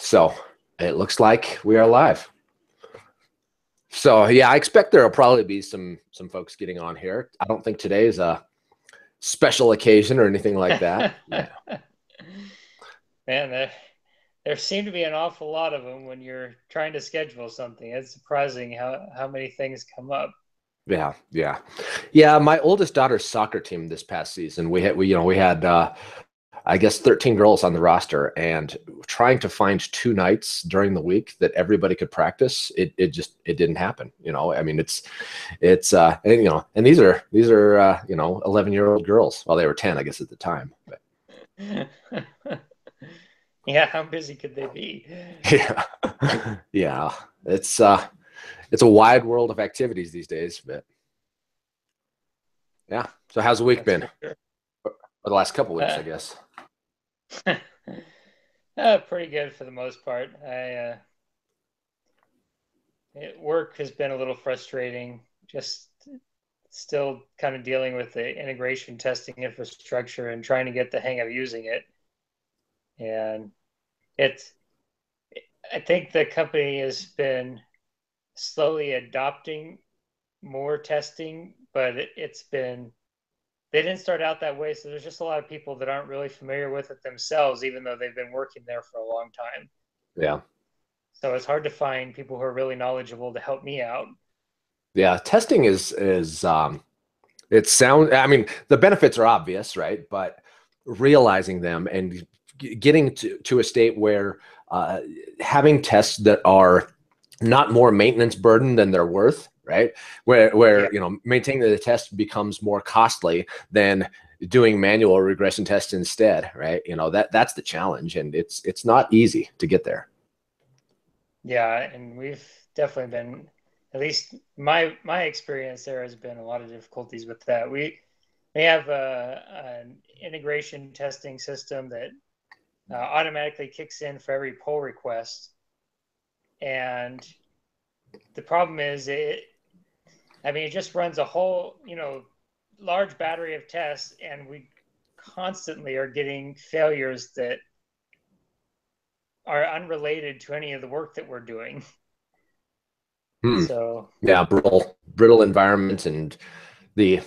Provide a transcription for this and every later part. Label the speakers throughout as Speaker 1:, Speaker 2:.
Speaker 1: So it looks like we are live. So yeah, I expect there'll probably be some folks getting on here. I don't think today is a special occasion or anything like that. Yeah.
Speaker 2: Man, there seem to be an awful lot of them when you're trying to schedule something. It's surprising how many things come up.
Speaker 1: Yeah. My oldest daughter's soccer team this past season, we had I guess 13 girls on the roster, and trying to find 2 nights during the week that everybody could practice, it didn't happen. I mean, and these are 11-year-old girls. Well, they were 10, I guess, at the time. But.
Speaker 2: Yeah, how busy could they be?
Speaker 1: Yeah. Yeah. It's a wide world of activities these days, but yeah. So how's the week been?
Speaker 2: Sure.
Speaker 1: Or the last couple weeks, I guess.
Speaker 2: Pretty good for the most part. Work has been a little frustrating. Just still kind of dealing with the integration testing infrastructure and trying to get the hang of using it. And I think the company has been slowly adopting more testing, but they didn't start out that way. So there's just a lot of people that aren't really familiar with it themselves, even though they've been working there for a long time.
Speaker 1: Yeah.
Speaker 2: So it's hard to find people who are really knowledgeable to help me out.
Speaker 1: Yeah. Testing I mean, the benefits are obvious, right? But realizing them and getting to a state where having tests that are not more maintenance burden than they're worth, right? Where maintaining the test becomes more costly than doing manual regression tests instead, right? That's the challenge, and it's not easy to get there.
Speaker 2: Yeah, and we've definitely been, at least my experience there has been a lot of difficulties with that. We have an integration testing system that automatically kicks in for every pull request, and the problem is it just runs a whole large battery of tests, and we constantly are getting failures that are unrelated to any of the work that we're doing. So
Speaker 1: yeah, brittle environment and the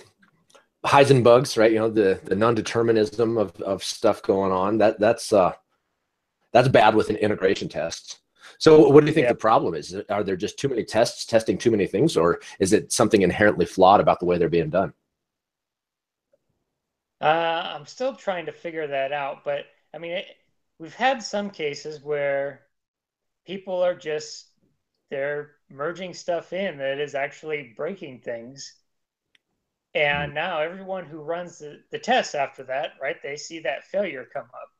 Speaker 1: Heisenbugs, right? The non-determinism of stuff going on. That's bad with an integration test. So what do you think the problem is? Are there just too many tests testing too many things, or is it something inherently flawed about the way they're being done?
Speaker 2: I'm still trying to figure that out, but I mean, we've had some cases where people are they're merging stuff in that is actually breaking things. And now everyone who runs the tests after that, right, they see that failure come up.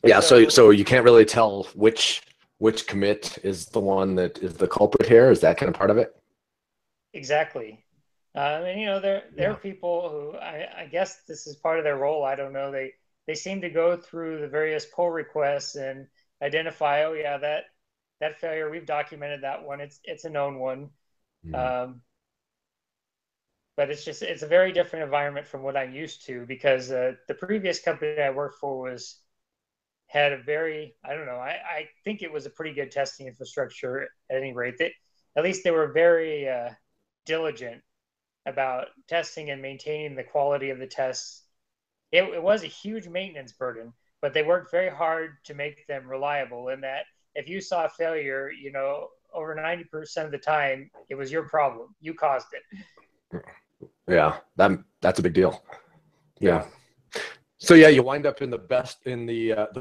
Speaker 1: Yeah, so you can't really tell which commit is the one that is the culprit here. Is that kind of part of it?
Speaker 2: Exactly. And there are people who I guess this is part of their role. I don't know. They seem to go through the various pull requests and identify, oh yeah, that failure, we've documented that one. It's a known one. But it's a very different environment from what I'm used to, because the previous company I worked for had a very, I don't know, I think it was a pretty good testing infrastructure at any rate. At least they were very diligent about testing and maintaining the quality of the tests. It was a huge maintenance burden, but they worked very hard to make them reliable, in that if you saw a failure, over 90% of the time, it was your problem. You caused it.
Speaker 1: Yeah, that's a big deal. Yeah. So yeah, you wind up in the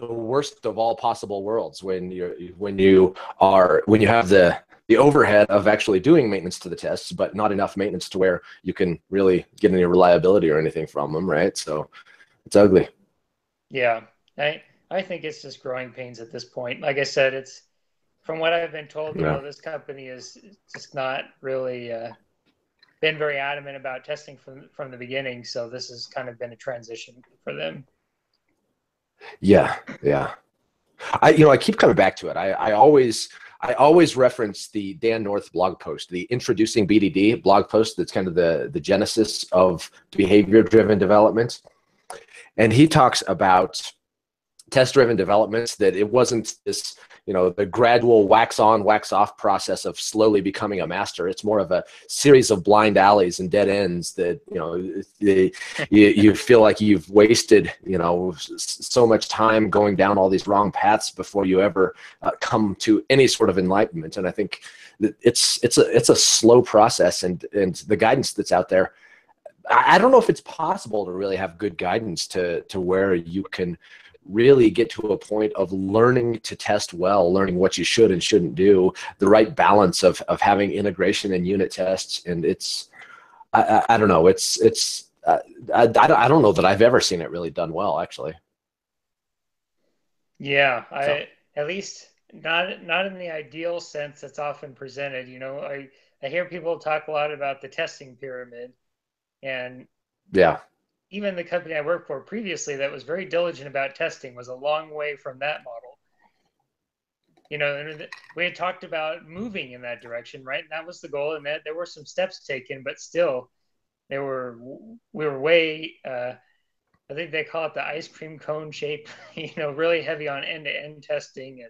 Speaker 1: worst of all possible worlds when you have the overhead of actually doing maintenance to the tests, but not enough maintenance to where you can really get any reliability or anything from them, right? So it's ugly.
Speaker 2: Yeah, I think it's just growing pains at this point. Like I said, it's, from what I've been told, this company is just not really been very adamant about testing from the beginning. So this has kind of been a transition for them.
Speaker 1: Yeah. I keep coming back to it. I always reference the Dan North blog post, the Introducing BDD blog post. That's kind of the genesis of behavior-driven development. And he talks about test-driven developments, that it wasn't this, the gradual wax on, wax off process of slowly becoming a master. It's more of a series of blind alleys and dead ends that, you feel like you've wasted, so much time going down all these wrong paths before you ever come to any sort of enlightenment. And I think that it's a slow process, and the guidance that's out there, I don't know if it's possible to really have good guidance to where you can really get to a point of learning to test well, learning what you should and shouldn't do, the right balance of having integration and unit tests. And I don't know, I don't know that I've ever seen it really done well, actually.
Speaker 2: Yeah,
Speaker 1: So
Speaker 2: at least not in the ideal sense that's often presented. I hear people talk a lot about the testing pyramid, and
Speaker 1: yeah,
Speaker 2: even the company I worked for previously that was very diligent about testing was a long way from that model. And we had talked about moving in that direction, right? And that was the goal, and that there were some steps taken, but still, we were way. I think they call it the ice cream cone shape. Really heavy on end-to-end testing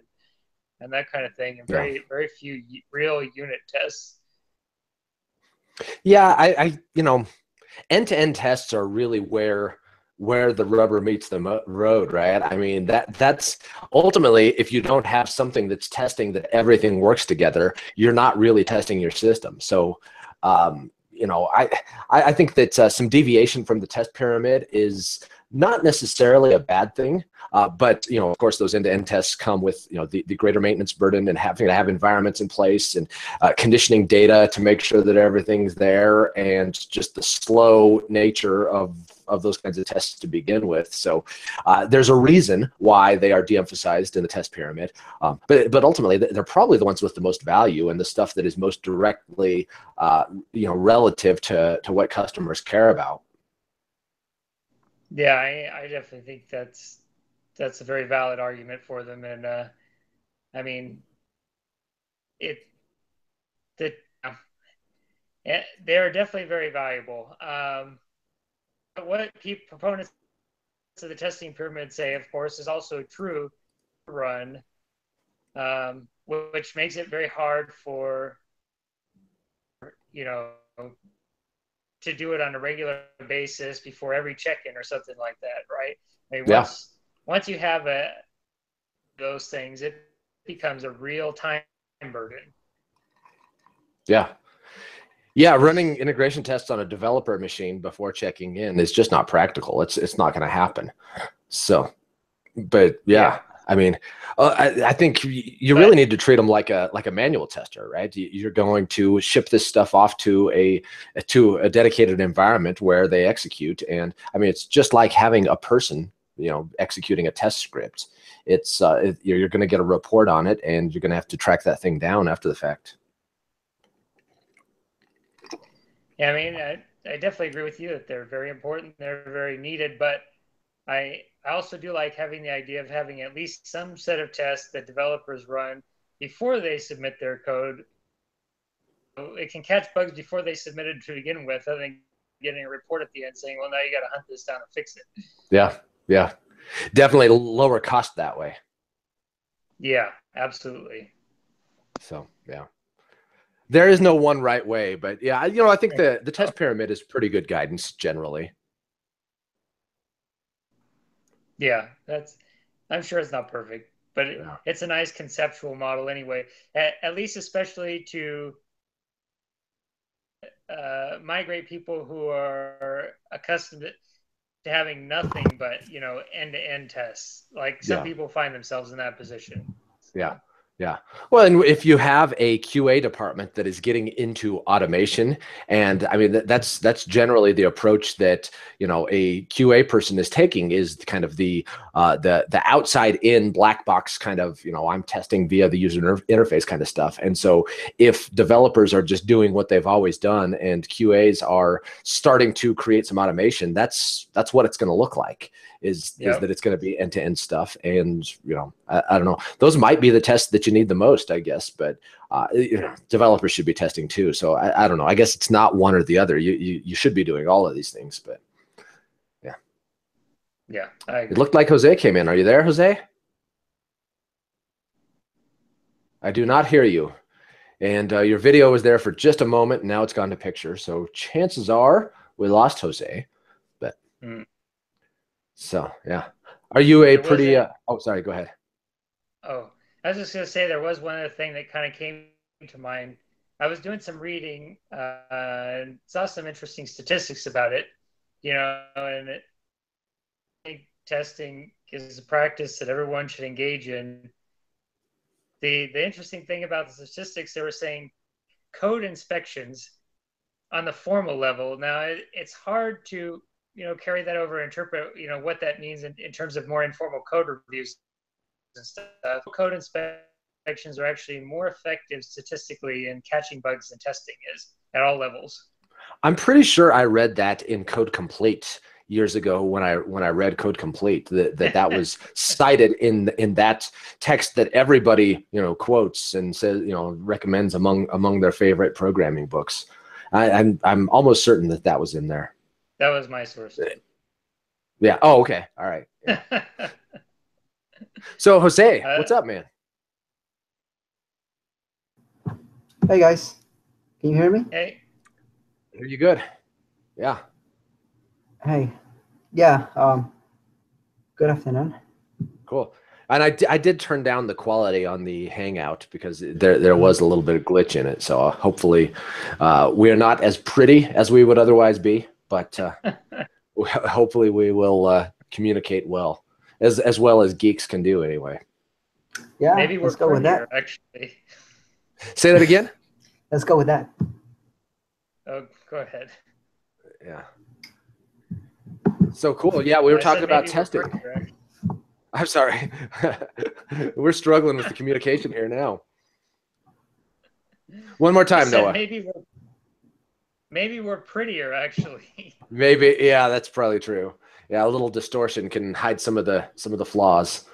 Speaker 2: and that kind of thing, and
Speaker 1: yeah,
Speaker 2: very few real unit tests.
Speaker 1: yeah. End-to-end tests are really where the rubber meets the road, right? I mean, that's ultimately, if you don't have something that's testing that everything works together, you're not really testing your system. So, I think that some deviation from the test pyramid is not necessarily a bad thing. But, of course, those end-to-end tests come with, the greater maintenance burden and having to have environments in place and conditioning data to make sure that everything's there, and just the slow nature of those kinds of tests to begin with. So there's a reason why they are de-emphasized in the test pyramid. But ultimately, they're probably the ones with the most value and the stuff that is most directly, relative to what customers care about.
Speaker 2: Yeah, I definitely think that's a very valid argument for them, and I mean it that they are definitely very valuable. But what proponents of the testing pyramid say, of course, is also true to run, which makes it very hard for you know to do it on a regular basis before every check-in or something like that, right? I mean,
Speaker 1: Yeah,
Speaker 2: once you have those things, it becomes a real time burden.
Speaker 1: yeah. Yeah, running integration tests on a developer machine before checking in is just not practical. It's not going to happen. So, but yeah,
Speaker 2: Yeah,
Speaker 1: I mean, I think you really
Speaker 2: but
Speaker 1: need to treat them like a manual tester, right? You're going to ship this stuff off to a dedicated environment where they execute, and I mean, it's just like having a person, executing a test script. You're going to get a report on it, and you're going to have to track that thing down after the fact.
Speaker 2: yeah, I mean, I definitely agree with you that they're very important, they're very needed, but I also do like having the idea of having at least some set of tests that developers run before they submit their code. It can catch bugs before they submit it to begin with, other than getting a report at the end saying, "Well, now you got to hunt this down and fix it."
Speaker 1: Yeah, yeah, definitely lower cost that way.
Speaker 2: Yeah, absolutely.
Speaker 1: So yeah. There is no one right way, but yeah, I think the test pyramid is pretty good guidance generally.
Speaker 2: Yeah, I'm sure it's not perfect, but
Speaker 1: Yeah.
Speaker 2: it's a nice conceptual model anyway. At least, especially to migrate people who are accustomed to having nothing but end-to-end tests. Like some
Speaker 1: Yeah.
Speaker 2: people find themselves in that position.
Speaker 1: Yeah. Yeah. Well, and if you have a QA department that is getting into automation, and I mean that's generally the approach that a QA person is taking, is kind of the outside in black box kind of, I'm testing via the user interface kind of stuff. And so if developers are just doing what they've always done and QAs are starting to create some automation, that's what it's going to look like. Is
Speaker 2: Yep.
Speaker 1: that it's going to be end-to-end stuff. And I don't know, those might be the tests that you need the most, I guess, but developers should be testing too. So I don't know, I guess it's not one or the other. You should be doing all of these things, but yeah.
Speaker 2: Yeah, I
Speaker 1: It
Speaker 2: agree.
Speaker 1: looked like Jose came in. Are you there, Jose? I do not hear you. And your video was there for just a moment, and now it's gone to picture. So chances are we lost Jose. But
Speaker 2: Mm.
Speaker 1: so yeah, are you a
Speaker 2: There was
Speaker 1: pretty?
Speaker 2: a
Speaker 1: Oh, sorry. Go ahead.
Speaker 2: Oh, I was just gonna say there was one other thing that kind of came to mind. I was doing some reading and saw some interesting statistics about it, and I think testing is a practice that everyone should engage in. The interesting thing about the statistics, they were saying code inspections on the formal level. Now it's hard to carry that over and interpret what that means in terms of more informal code reviews and stuff. Code inspections are actually more effective statistically in catching bugs than testing is at all levels.
Speaker 1: I'm pretty sure I read that in Code Complete years ago when I read Code Complete that was cited in that text that everybody quotes and says recommends among their favorite programming books. I'm almost certain that was in there.
Speaker 2: That was my source too.
Speaker 1: Yeah. Oh, okay. All right. Yeah. So Jose,
Speaker 2: uh,
Speaker 1: what's up, man?
Speaker 3: Hey guys, can you hear me?
Speaker 2: hey,
Speaker 1: Are you good? Yeah.
Speaker 3: Hey, yeah, good afternoon.
Speaker 1: Cool. And I did turn down the quality on the Hangout because there was a little bit of glitch in it. So hopefully we are not as pretty as we would otherwise be, but hopefully we will communicate as well as geeks can do anyway.
Speaker 3: Yeah,
Speaker 2: maybe we're
Speaker 3: let's go with
Speaker 2: prettier
Speaker 3: that.
Speaker 2: actually.
Speaker 1: Say that again?
Speaker 3: Let's go with that.
Speaker 2: Oh, go ahead.
Speaker 1: Yeah. So cool. Yeah, we were
Speaker 2: I
Speaker 1: talking
Speaker 2: said
Speaker 1: about
Speaker 2: maybe we're
Speaker 1: testing.
Speaker 2: prettier actually.
Speaker 1: I'm sorry. We're struggling with the communication here now. One more
Speaker 2: I
Speaker 1: time,
Speaker 2: said
Speaker 1: Noah.
Speaker 2: maybe we're prettier actually.
Speaker 1: Maybe, yeah, that's probably true. Yeah, a little distortion can hide some of the flaws.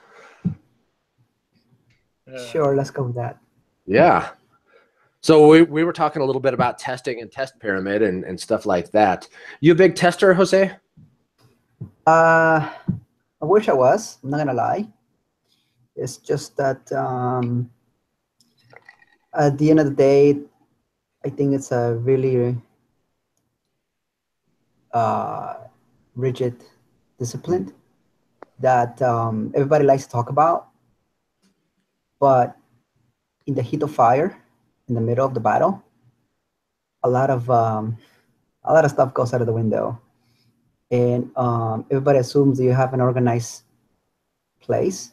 Speaker 3: Sure, let's go with that.
Speaker 1: Yeah. So we were talking a little bit about testing and test pyramid and stuff like that. You a big tester, Jose?
Speaker 3: I wish I was. I'm not gonna lie. It's just that at the end of the day, I think it's a really uh, rigid discipline that everybody likes to talk about, but in the heat of fire, in the middle of the battle, a lot of stuff goes out of the window, and everybody assumes that you have an organized place.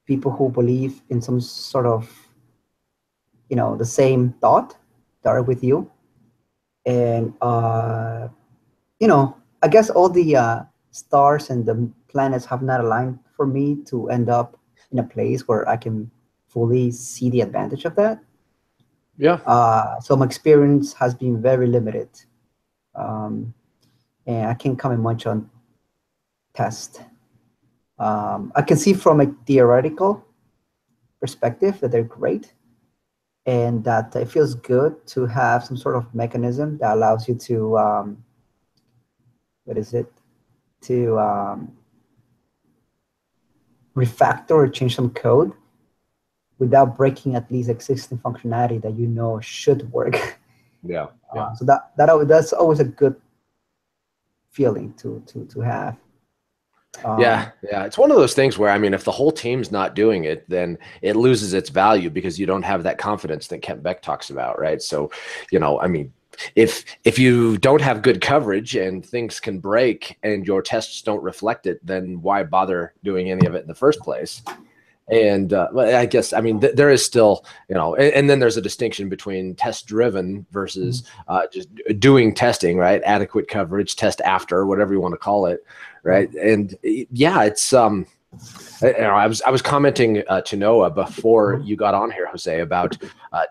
Speaker 3: People who believe in some sort of the same thought that are with you, and I guess all the stars and the planets have not aligned for me to end up in a place where I can fully see the advantage of that.
Speaker 1: Yeah.
Speaker 3: So my experience has been very limited, um, and I can't comment much on test. I can see from a theoretical perspective that they're great, and that it feels good to have some sort of mechanism that allows you to what is it to refactor or change some code without breaking at least existing functionality that should work.
Speaker 1: Yeah. Yeah.
Speaker 3: So that's always a good feeling to have.
Speaker 1: Yeah, yeah. It's one of those things where, I mean, if the whole team's not doing it, then it loses its value because you don't have that confidence that Kent Beck talks about, right? So, I mean, if you don't have good coverage and things can break and your tests don't reflect it, then why bother doing any of it in the first place? And I guess, I mean, there is still, and then there's a distinction between test driven versus just doing testing, right? Adequate coverage, test after, whatever you want to call it, right? And yeah, it's I was commenting to Noah before you got on here, Jose, about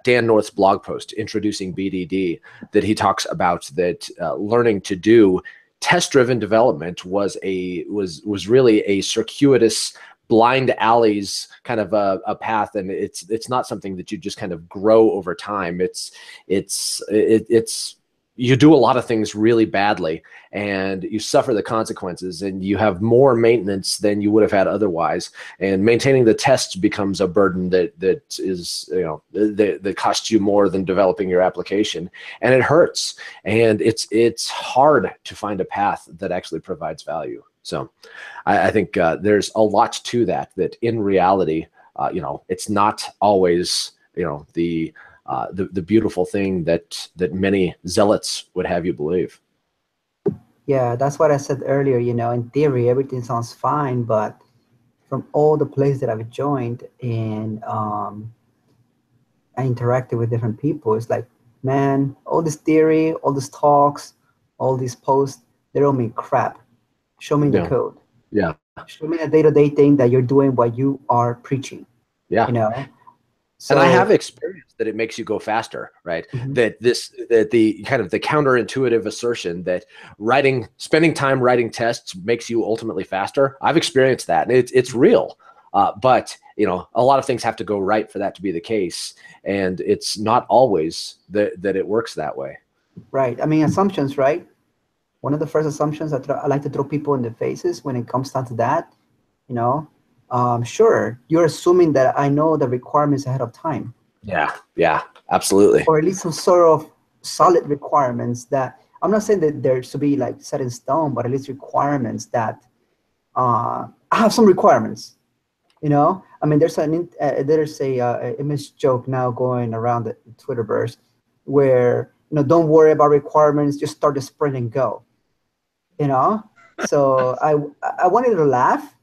Speaker 1: Dan North's blog post introducing BDD, that he talks about that learning to do test-driven development was really a circuitous, blind alleys kind of a path, and it's not something that you just kind of grow over time. It's you do a lot of things really badly and you suffer the consequences, and you have more maintenance than you would have had otherwise. And maintaining the tests becomes a burden that is, that costs you more than developing your application, and it hurts. And it's hard to find a path that actually provides value. So I think there's a lot to that in reality, it's not always, the beautiful thing that many zealots would have you believe.
Speaker 3: Yeah, that's what I said earlier. In theory, everything sounds fine, but from all the places that I've joined and I interacted with different people, it's like, man, all this theory, all these talks, all these posts, they don't mean crap. Show me the
Speaker 1: Yeah.
Speaker 3: code.
Speaker 1: Yeah.
Speaker 3: Show me a day-to-day thing that you're doing what you are preaching.
Speaker 1: Yeah.
Speaker 3: So,
Speaker 1: and I have experienced that it makes you go faster, right?
Speaker 3: Mhm.
Speaker 1: That the kind of the counterintuitive assertion that spending time writing tests makes you ultimately faster. I've experienced that, and it's real. But a lot of things have to go right for that to be the case, and it's not always that it works that way.
Speaker 3: Right. I mean, assumptions, right? One of the first assumptions I like to throw people in the faces when it comes down to that, sure, you're assuming that I know the requirements ahead of time.
Speaker 1: Yeah, absolutely.
Speaker 3: Or at least some sort of solid requirements that I'm not saying that there should be like set in stone, but at least requirements that I have some requirements. I mean, there's a image joke now going around the Twitterverse where don't worry about requirements, just start the sprint and go. So I wanted to laugh,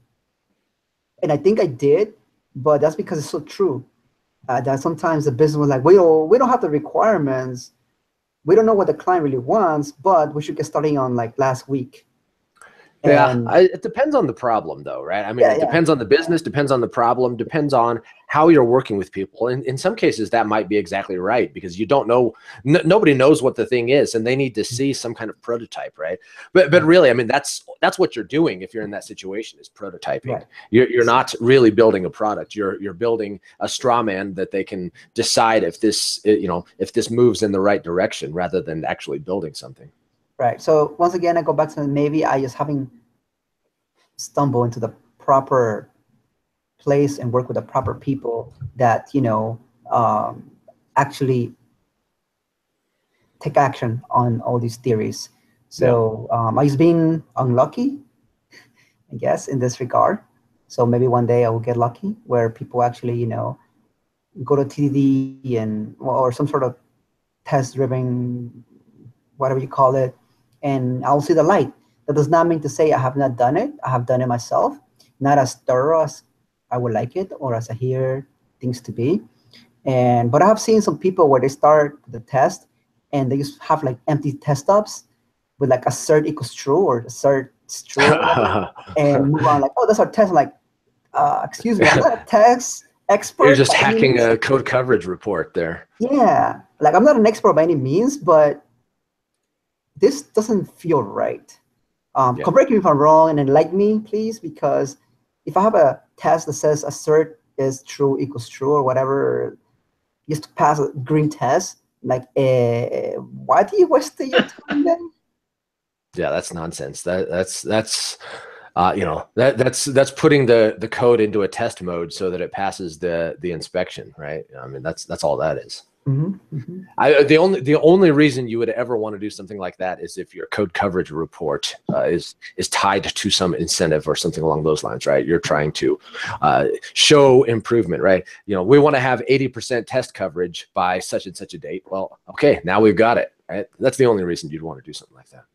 Speaker 3: and I think I did, but that's because it's so true. That sometimes the business was like, we don't have the requirements, we don't know what the client really wants, but we should get starting on like last week.
Speaker 1: And it depends on the problem, though, right? I mean, it depends on the business, depends on the problem, depends on how you're working with people. And in some cases, that might be exactly right, because you don't know, nobody knows what the thing is, and they need to see some kind of prototype, right? But really, I mean, that's what you're doing if you're in that situation, is prototyping. Right. You're not really building a product. You're building a straw man that they can decide if this moves in the right direction, rather than actually building something.
Speaker 3: Right. So once again, I go back to maybe I just haven't stumbled into the proper place and work with the proper people that actually take action on all these theories. So I just been unlucky, I guess, in this regard. So maybe one day I will get lucky where people actually go to TDD or some sort of test-driven, whatever you call it, and I'll see the light. That does not mean to say I have not done it. I have done it myself, not as thorough as I would like it or as I hear things to be. But I have seen some people where they start the test and they just have like empty test stubs with like assert equals true or assert is true or whatever, and move on like, oh, that's our test. I'm like, excuse me, I'm not a test expert.
Speaker 1: You're just hacking a code coverage report there.
Speaker 3: Yeah, like I'm not an expert by any means, but this doesn't feel right. Correct me if I'm wrong and enlighten me, please, because if I have a test that says assert is true equals true or whatever, just to pass a green test, like, why do you waste your time then?
Speaker 1: Yeah, that's nonsense. That's putting the code into a test mode so that it passes the inspection, right? I mean, that's all that is.
Speaker 3: Mm-hmm. Mm-hmm.
Speaker 1: The only reason you would ever want to do something like that is if your code coverage report is tied to some incentive or something along those lines, right? You're trying to show improvement, right? We want to have 80% test coverage by such and such a date. Well, okay, now we've got it, right? That's the only reason you'd want to do something like that.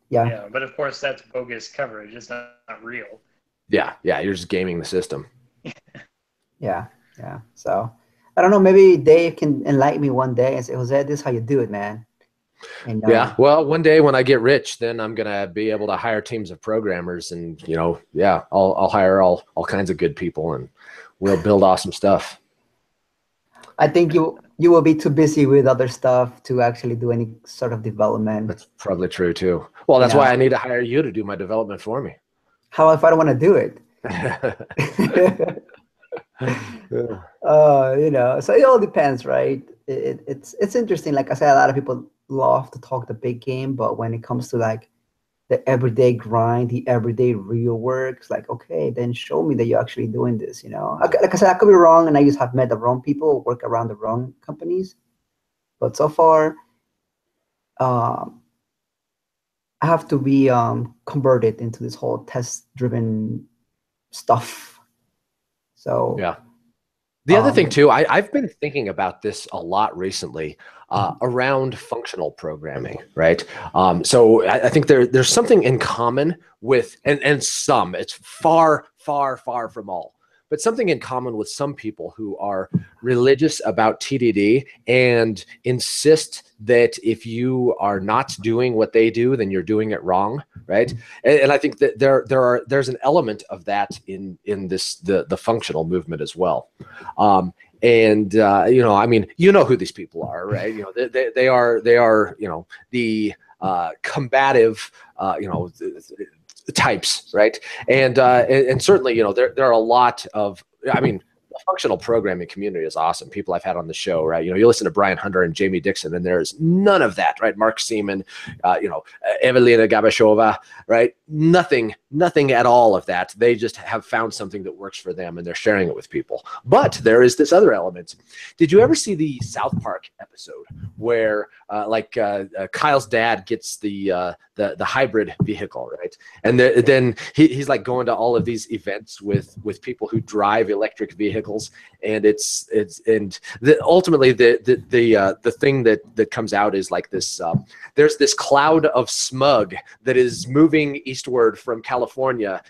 Speaker 2: Yeah, but of course that's bogus coverage. It's not real.
Speaker 1: Yeah, you're just gaming the system.
Speaker 3: Yeah. So I don't know, maybe Dave can enlighten me one day and say, Jose, this is how you do it, man. And,
Speaker 1: yeah, well, one day when I get rich, then I'm gonna be able to hire teams of programmers, and I'll hire all kinds of good people, and we'll build awesome stuff.
Speaker 3: I think you will be too busy with other stuff to actually do any sort of development.
Speaker 1: That's probably true too. Well, that's why I need to hire you to do my development for me.
Speaker 3: How if I don't want to do it? So it all depends, right? it's interesting. Like I said, a lot of people love to talk the big game, but when it comes to like the everyday grind, the everyday real work, it's like, okay, then show me that you're actually doing this. Like I said, I could be wrong, and I just have met the wrong people, work around the wrong companies. But so far, um, I have to be converted into this whole test-driven stuff. So
Speaker 1: Yeah. The other thing too, I've been thinking about this a lot recently around functional programming, right? So I think there's something in common with, and some, it's far, far, far from all, but something in common with some people who are religious about TDD and insist that if you are not doing what they do, then you're doing it wrong, right? And I think that there's an element of that in this the functional movement as well. I mean, you know who these people are, right? They are the combative, types, right? And certainly, there are a lot of, I mean, the functional programming community is awesome. People I've had on the show, right? You listen to Brian Hunter and Jamie Dixon, and there's none of that, right? Mark Seaman, Evelina Gabashova, right? Nothing at all of that. They just have found something that works for them, and they're sharing it with people. But there is this other element. Did you ever see the South Park episode where, Kyle's dad gets the hybrid vehicle, right? And then he's like going to all of these events with people who drive electric vehicles, and ultimately the thing that comes out is like this. There's this cloud of smog that is moving eastward from California,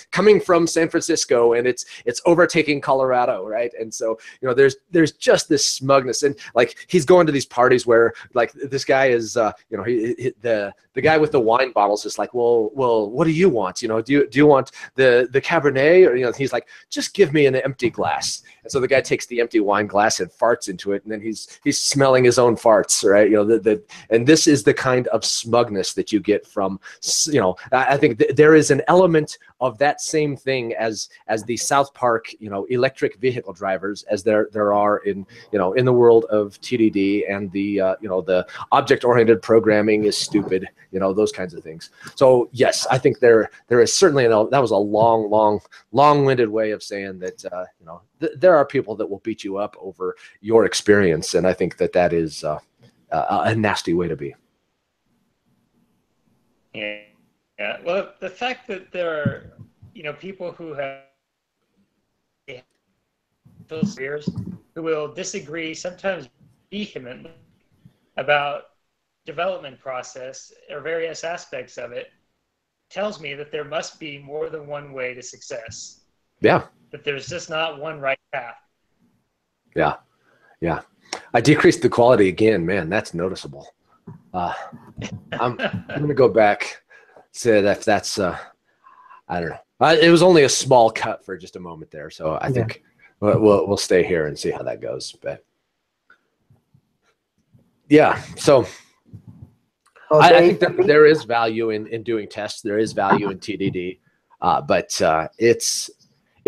Speaker 1: coming from San Francisco, and it's overtaking Colorado, right? And so there's just this smugness, and like he's going to these parties where like this guy is the guy with the wine bottles is like, well, what do you want? Do you want the Cabernet, or he's like, just give me an empty glass. And so the guy takes the empty wine glass and farts into it, and then he's smelling his own farts, right? And this is the kind of smugness that you get from, I think there is an element of that same thing as the South Park, electric vehicle drivers, as there are in the world of TDD and the object-oriented programming is stupid, those kinds of things. So yes, I think there is certainly that was a long-winded way of saying that there are people that will beat you up over your experience, and I think that is a nasty way to be.
Speaker 2: Yeah. Well, the fact that there are people who have those fears, who will disagree sometimes vehemently about development process or various aspects of it, tells me that there must be more than one way to success.
Speaker 1: Yeah.
Speaker 2: That there's just not one right path. Yeah.
Speaker 1: I decreased the quality again, man. That's noticeable. I'm going to go back, say that if that's I don't know. It was only a small cut for just a moment there, so I think we'll stay here and see how that goes. But yeah, so I think that there is value in doing tests. There is value in TDD, but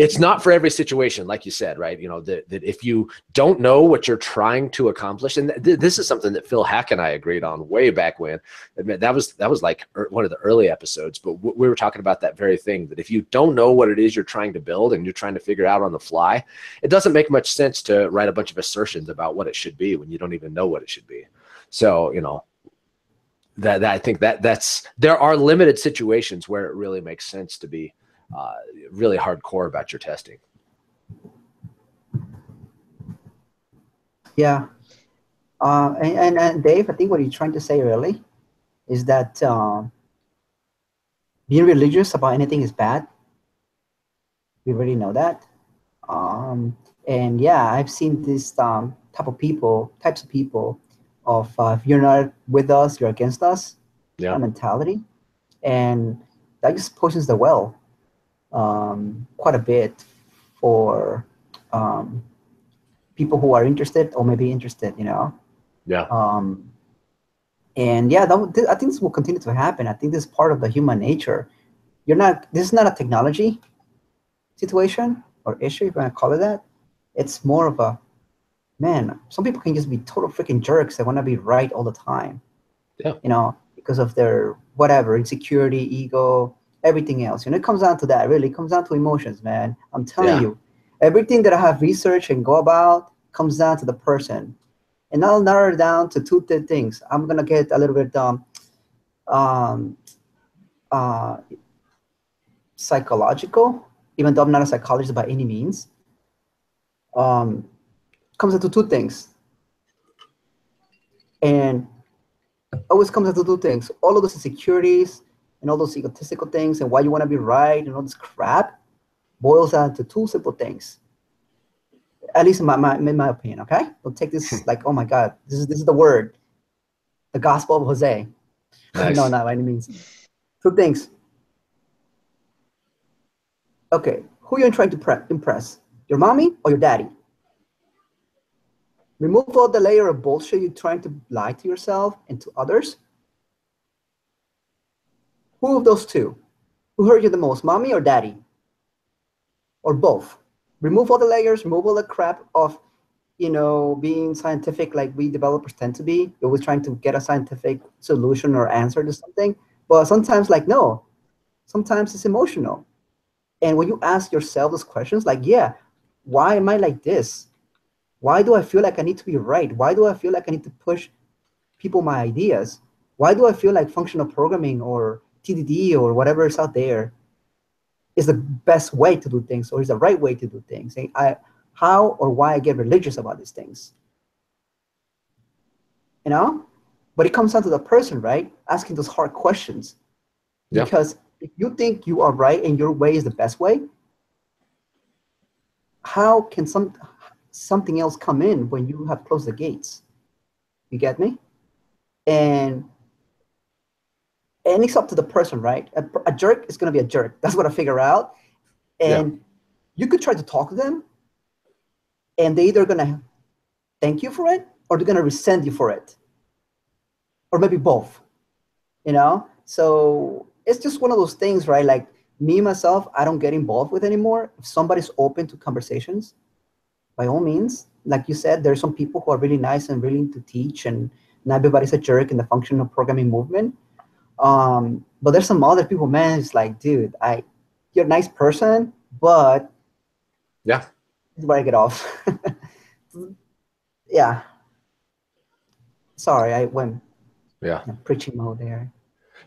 Speaker 1: it's not for every situation, like you said, right? That if you don't know what you're trying to accomplish, and this is something that Phil Hack and I agreed on way back when. That was like one of the early episodes, but we were talking about that very thing, that if you don't know what it is you're trying to build and you're trying to figure out on the fly, it doesn't make much sense to write a bunch of assertions about what it should be when you don't even know what it should be. So, that I think that's there are limited situations where it really makes sense to be really hardcore about your testing.
Speaker 3: Yeah. And Dave, I think what you're trying to say really is that being religious about anything is bad. We already know that. And yeah, I've seen this types of people of if you're not with us, you're against us, kind of mentality. And that just poisons the well quite a bit for people who are interested or maybe interested,
Speaker 1: Yeah.
Speaker 3: And yeah, I think this will continue to happen. I think this is part of the human nature. This is not a technology situation or issue, if you want to call it that. It's more of a man, some people can just be total freaking jerks. They want to be right all the time.
Speaker 1: Yeah.
Speaker 3: You know, because of their whatever insecurity, ego, everything else. You know, it comes down to that. Really, it comes down to emotions, man. I'm telling you, everything that I have researched and go about comes down to the person. And I'll narrow it down to two things. I'm gonna get a little bit um, uh, psychological, even though I'm not a psychologist by any means. Comes into two things, and always comes into two things. All of those insecurities and all those egotistical things, and why you want to be right, and all this crap, boils down to two simple things. At least in my opinion. Okay, don't take this like, oh my God, this is the word, the gospel of Jose.
Speaker 1: Nice.
Speaker 3: No, not by any means. Two things. Okay, who you're trying to impress? Your mommy or your daddy? Remove all the layer of bullshit you're trying to lie to yourself and to others. Who of those two? Who hurt you the most, mommy or daddy? Or both? Remove all the layers, remove all the crap of, you know, being scientific like we developers tend to be. You're always trying to get a scientific solution or answer to something. But sometimes, like, no. Sometimes it's emotional. And when you ask yourself those questions, like, yeah, why am I like this? Why do I feel like I need to be right? Why do I feel like I need to push people my ideas? Why do I feel like functional programming or TDD or whatever is out there is the best way to do things, or is the right way to do things? And how or why I get religious about these things, you know? But it comes down to the person, right? Asking those hard questions.
Speaker 1: Yeah.
Speaker 3: Because if you think you are right and your way is the best way, how can something else come in when you have closed the gates? You get me? And it's up to the person, right? A jerk is going to be a jerk. That's what I figure out. And you could try to talk to them, and they're either going to thank you for it, or they're going to resent you for it, or maybe both, you know? So it's just one of those things, right? Like me, myself, I don't get involved with anymore. If somebody's open to conversations, by all means, like you said, there's some people who are really nice and willing to teach, and not everybody's a jerk in the functional programming movement. But there's some other people, man, it's like, dude, you're a nice person, but
Speaker 1: Yeah.
Speaker 3: this is where I get off. Yeah. Sorry, I went preaching mode there.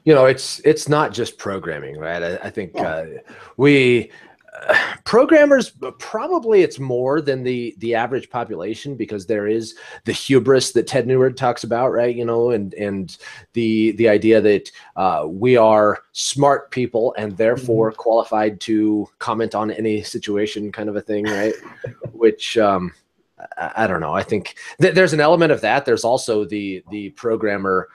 Speaker 1: You know, it's not just programming, right? I think programmers, probably it's more than the average population, because there is the hubris that Ted Neward talks about, right? You know, and the idea that we are smart people and therefore qualified to comment on any situation, kind of a thing, right? Which I don't know. I think there's an element of that. There's also the programmer,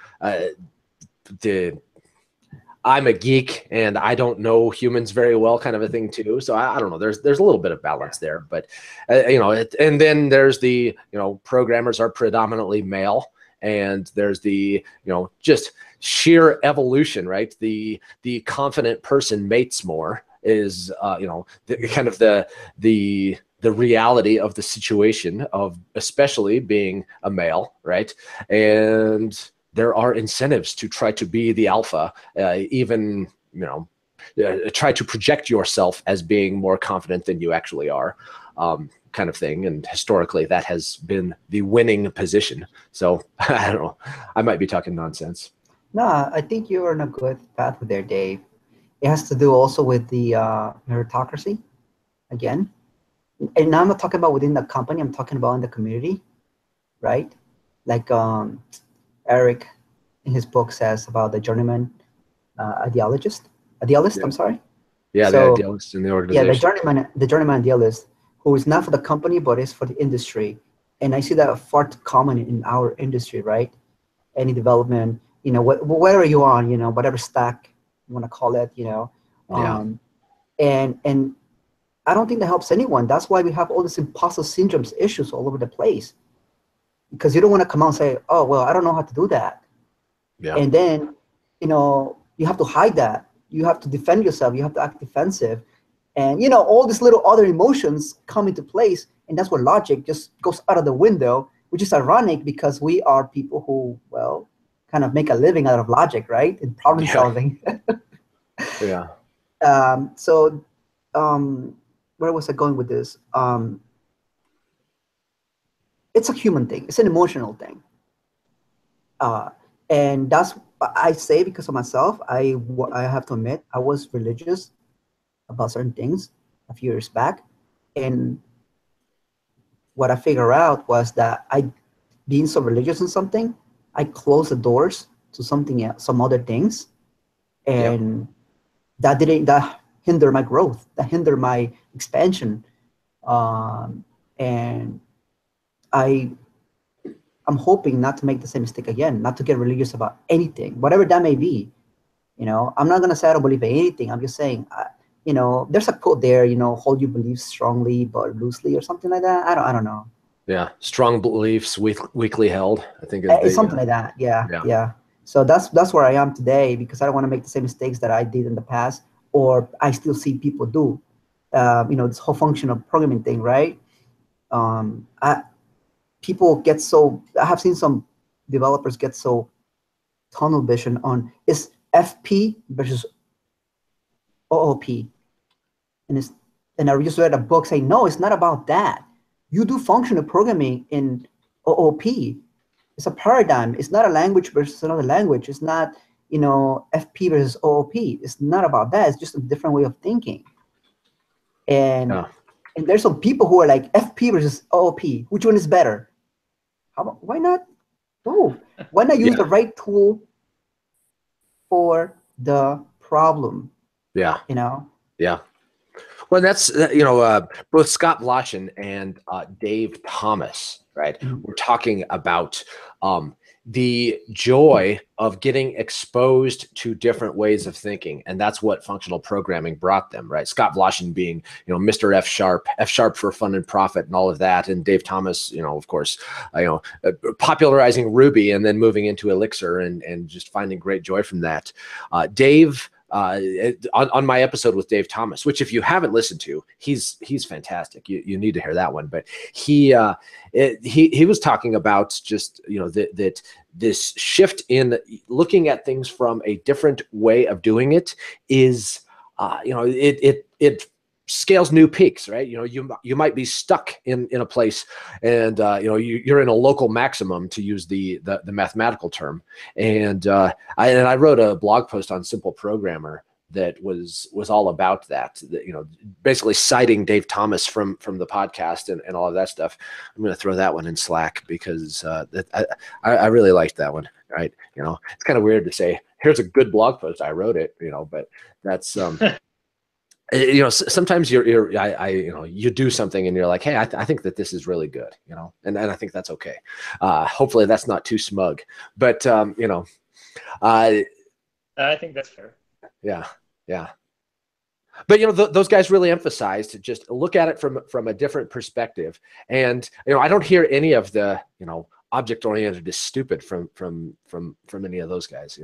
Speaker 1: I'm a geek and I don't know humans very well, kind of a thing too. So I don't know. There's a little bit of balance there, but you know, and then there's the, you know, programmers are predominantly male, and there's the, you know, just sheer evolution, right? The confident person mates more is, you know, kind of the reality of the situation of especially being a male, right? And there are incentives to try to be the alpha, even, you know, try to project yourself as being more confident than you actually are, kind of thing. And historically, that has been the winning position. So I don't know. I might be talking nonsense.
Speaker 3: No, I think you're on a good path with there, Dave. It has to do also with the meritocracy, again. And now I'm not talking about within the company. I'm talking about in the community, right? Like Eric in his book says about the journeyman idealist. I'm sorry.
Speaker 1: Yeah, so, the idealist in the organization.
Speaker 3: Yeah, the journeyman idealist, who is not for the company but is for the industry. And I see that far too common in our industry, right? Any development, you know, whatever you're on, you know, whatever stack you want to call it, you know. And I don't think that helps anyone. That's why we have all these imposter syndromes issues all over the place. Because you don't want to come out and say, oh, well, I don't know how to do that. Yeah. And then, you know, you have to hide that. You have to defend yourself. You have to act defensive. And, you know, all these little other emotions come into place. And that's where logic just goes out of the window, which is ironic because we are people who, well, kind of make a living out of logic, right? And problem solving.
Speaker 1: Yeah.
Speaker 3: So where was I going with this? It's a human thing. It's an emotional thing. And that's I say because of myself. I have to admit I was religious about certain things a few years back, and what I figured out was that being so religious in something, I closed the doors to something else, some other things, and that hindered my growth, that hindered my expansion, and I'm hoping not to make the same mistake again, not to get religious about anything, whatever that may be. I'm not gonna say I don't believe in anything. I'm just saying, there's a quote there, hold your beliefs strongly but loosely or something like that. I don't know.
Speaker 1: Yeah, strong beliefs, weakly held. I think
Speaker 3: It's something like that. Yeah. So that's where I am today because I don't want to make the same mistakes that I did in the past, or I still see people do. This whole functional programming thing, right? People get so. I have seen some developers get so tunnel vision on is FP versus OOP, and I just read a book saying no, it's not about that. You do functional programming in OOP. It's a paradigm. It's not a language versus another language. It's not, FP versus OOP. It's not about that. It's just a different way of thinking. And there's some people who are like FP versus OOP. Which one is better? Why not both? Why not use the right tool for the problem?
Speaker 1: Yeah.
Speaker 3: Yeah.
Speaker 1: Well, that's, both Scott Bloshin and Dave Thomas, right? Mm-hmm. We're talking about the joy of getting exposed to different ways of thinking. And that's what functional programming brought them, right? Scott Bloshin being, Mr. F sharp for fun and profit and all of that. And Dave Thomas, of course, popularizing Ruby and then moving into Elixir and just finding great joy from that. Dave, on my episode with Dave Thomas, which if you haven't listened to, he's fantastic. You need to hear that one. But he was talking about just that this shift in looking at things from a different way of doing it is it scales new peaks, right? You might be stuck in a place and you're in a local maximum, to use the mathematical term. And I wrote a blog post on Simple Programmer that was all about that, basically citing Dave Thomas from the podcast and all of that stuff. I'm going to throw that one in Slack because I really liked that one, right? It's kind of weird to say, here's a good blog post, I wrote it, but that's sometimes you do something and you're like, hey, I think that this is really good, and I think that's okay. Hopefully that's not too smug, but I
Speaker 2: think that's fair.
Speaker 1: Yeah. But those guys really emphasized to just look at it from a different perspective. And I don't hear any of the object oriented is stupid from any of those guys.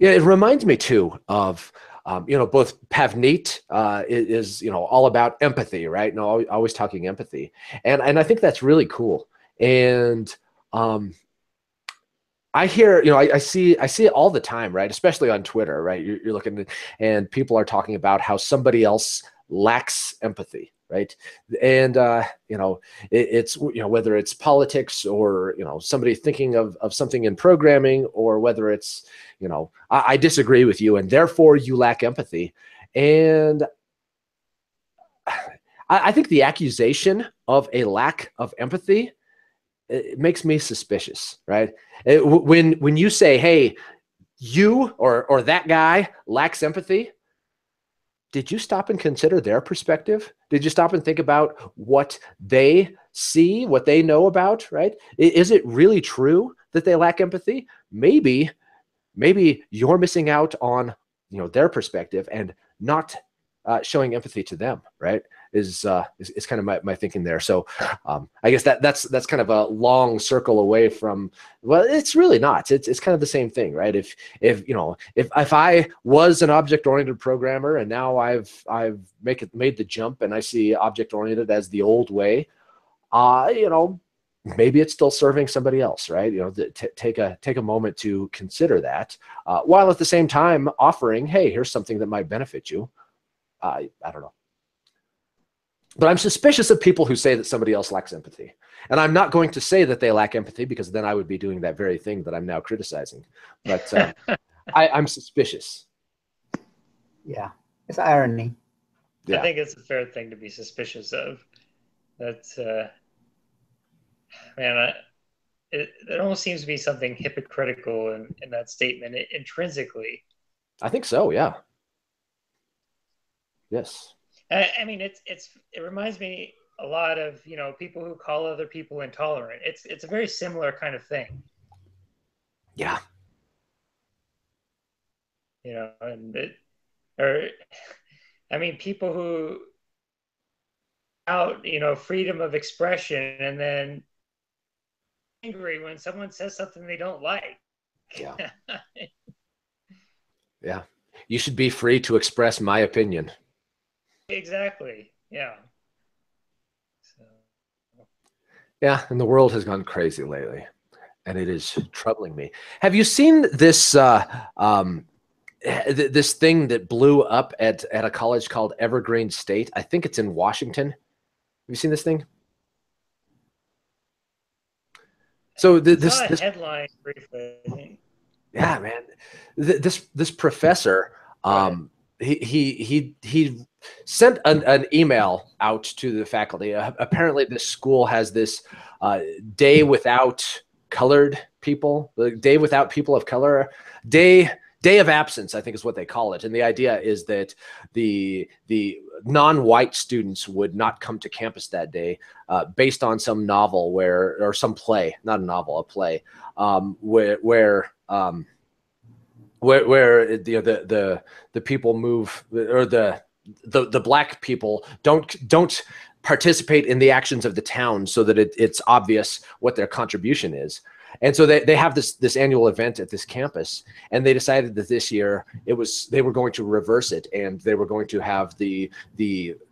Speaker 1: Yeah, it reminds me too of both Pavneet is all about empathy, right? No, always talking empathy, and I think that's really cool. And I hear, I see it all the time, right? Especially on Twitter, right? You're looking at, and people are talking about how somebody else lacks empathy, right? And it's whether it's politics or somebody thinking of something in programming, or whether it's I disagree with you and therefore you lack empathy. And I think the accusation of a lack of empathy, it makes me suspicious, right? When you say, hey, you or that guy lacks empathy, did you stop and consider their perspective? Did you stop and think about what they see, what they know about, right? Is it really true that they lack empathy? Maybe you're missing out on their perspective and not showing empathy to them, right? Is kind of my thinking there. So I guess that's kind of a long circle away from, well, it's really not. It's kind of the same thing, right? If I was an object-oriented programmer and now I've made the jump and I see object-oriented as the old way, maybe it's still serving somebody else, right? Take a moment to consider that, while at the same time offering, hey, here's something that might benefit you. I don't know. But I'm suspicious of people who say that somebody else lacks empathy. And I'm not going to say that they lack empathy, because then I would be doing that very thing that I'm now criticizing. But I'm suspicious.
Speaker 3: Yeah, it's irony.
Speaker 2: Yeah. I think it's a fair thing to be suspicious of. That's, man, it almost seems to be something hypocritical in that statement intrinsically.
Speaker 1: I think so, yeah. Yes.
Speaker 2: I mean, it reminds me a lot of, people who call other people intolerant. It's a very similar kind of thing.
Speaker 1: Yeah.
Speaker 2: People who out, freedom of expression and then angry when someone says something they don't like.
Speaker 1: Yeah. Yeah. You should be free to express my opinion.
Speaker 2: Exactly. Yeah. So.
Speaker 1: Yeah, and the world has gone crazy lately, and it is troubling me. Have you seen this this thing that blew up at a college called Evergreen State? I think it's in Washington. Have you seen this thing? So this
Speaker 2: headline briefly.
Speaker 1: Yeah, man. This professor, he sent an email out to the faculty. Apparently, this school has this day without colored people, the day without people of color, day of absence, I think is what they call it. And the idea is that the non-white students would not come to campus that day, based on some novel or some play, not a novel, a play, where the people move, or the black people don't participate in the actions of the town, so that it's obvious what their contribution is. And so they have this annual event at this campus, and they decided that this year they were going to reverse it, and they were going to have the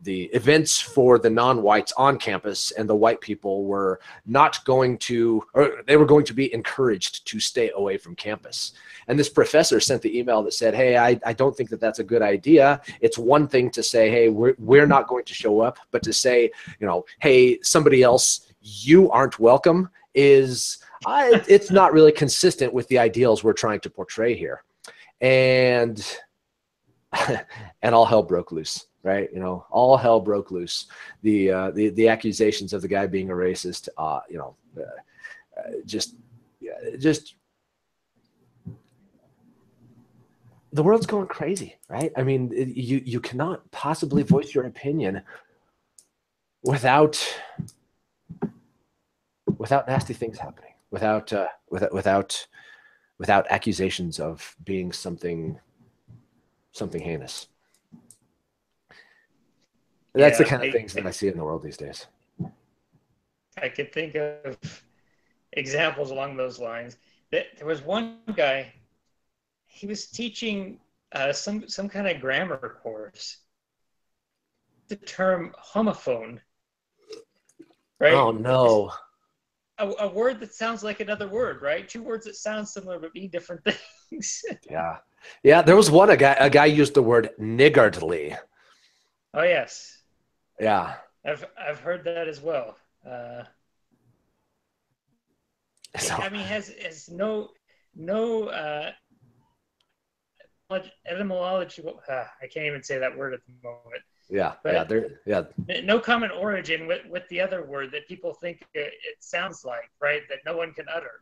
Speaker 1: events for the non-whites on campus, and the white people were not going to, or they were going to be encouraged to stay away from campus. And this professor sent the email that said, hey, I don't think that that's a good idea. It's one thing to say, hey, we're not going to show up, but to say, hey, somebody else, you aren't welcome, it's not really consistent with the ideals we're trying to portray here. And all hell broke loose, right? All hell broke loose. The accusations of the guy being a racist, just the world's going crazy, right? I mean, you cannot possibly voice your opinion without nasty things happening. Without accusations of being something heinous. That's the kind of things that I see in the world these days.
Speaker 2: I could think of examples along those lines. There was one guy, he was teaching some kind of grammar course. The term homophone, right?
Speaker 1: Oh no.
Speaker 2: A word that sounds like another word, right? Two words that sound similar but mean different things.
Speaker 1: Yeah. There was a guy used the word niggardly.
Speaker 2: Oh yes.
Speaker 1: Yeah.
Speaker 2: I've heard that as well. I mean, has no etymology. I can't even say that word at the moment. No common origin with the other word that people think it sounds like, right? That no one can utter.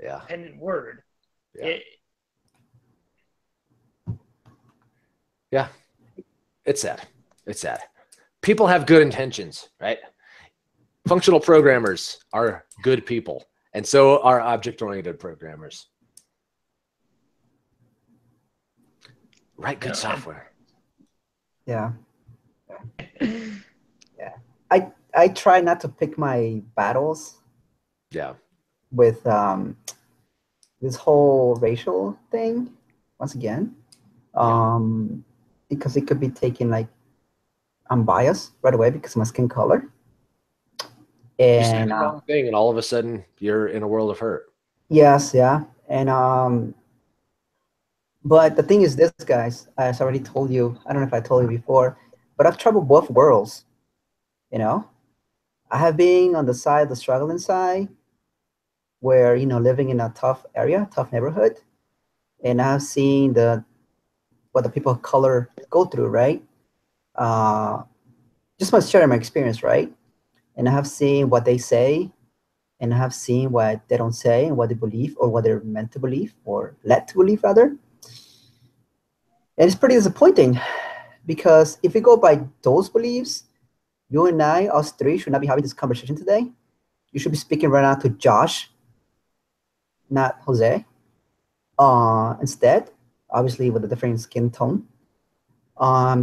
Speaker 1: Yeah.
Speaker 2: Independent word.
Speaker 1: Yeah. It's sad. People have good intentions, right? Functional programmers are good people, and so are object-oriented programmers. Write good software.
Speaker 3: Yeah. Yeah. I try not to pick my battles
Speaker 1: Yeah.
Speaker 3: with this whole racial thing once again. Because it could be taken like I'm biased right away because of my skin color.
Speaker 1: You say
Speaker 3: And
Speaker 1: the wrong thing, and all of a sudden you're in a world of hurt.
Speaker 3: yes, yeah. And but the thing is this, guys, as I already told you, I don't know if I told you before, but I've traveled both worlds, you know. I have been on the side, the struggling side, where, living in a tough area, tough neighborhood, and I've seen what the people of color go through, right? Uh, just my sharing my experience, right? And I have seen what they say, and I have seen what they don't say, and what they believe, or what they're meant to believe, or led to believe, rather. And it's pretty disappointing because if we go by those beliefs, you and I, us three, should not be having this conversation today. You should be speaking right now to Josh, not Jose. Instead, obviously with a different skin tone.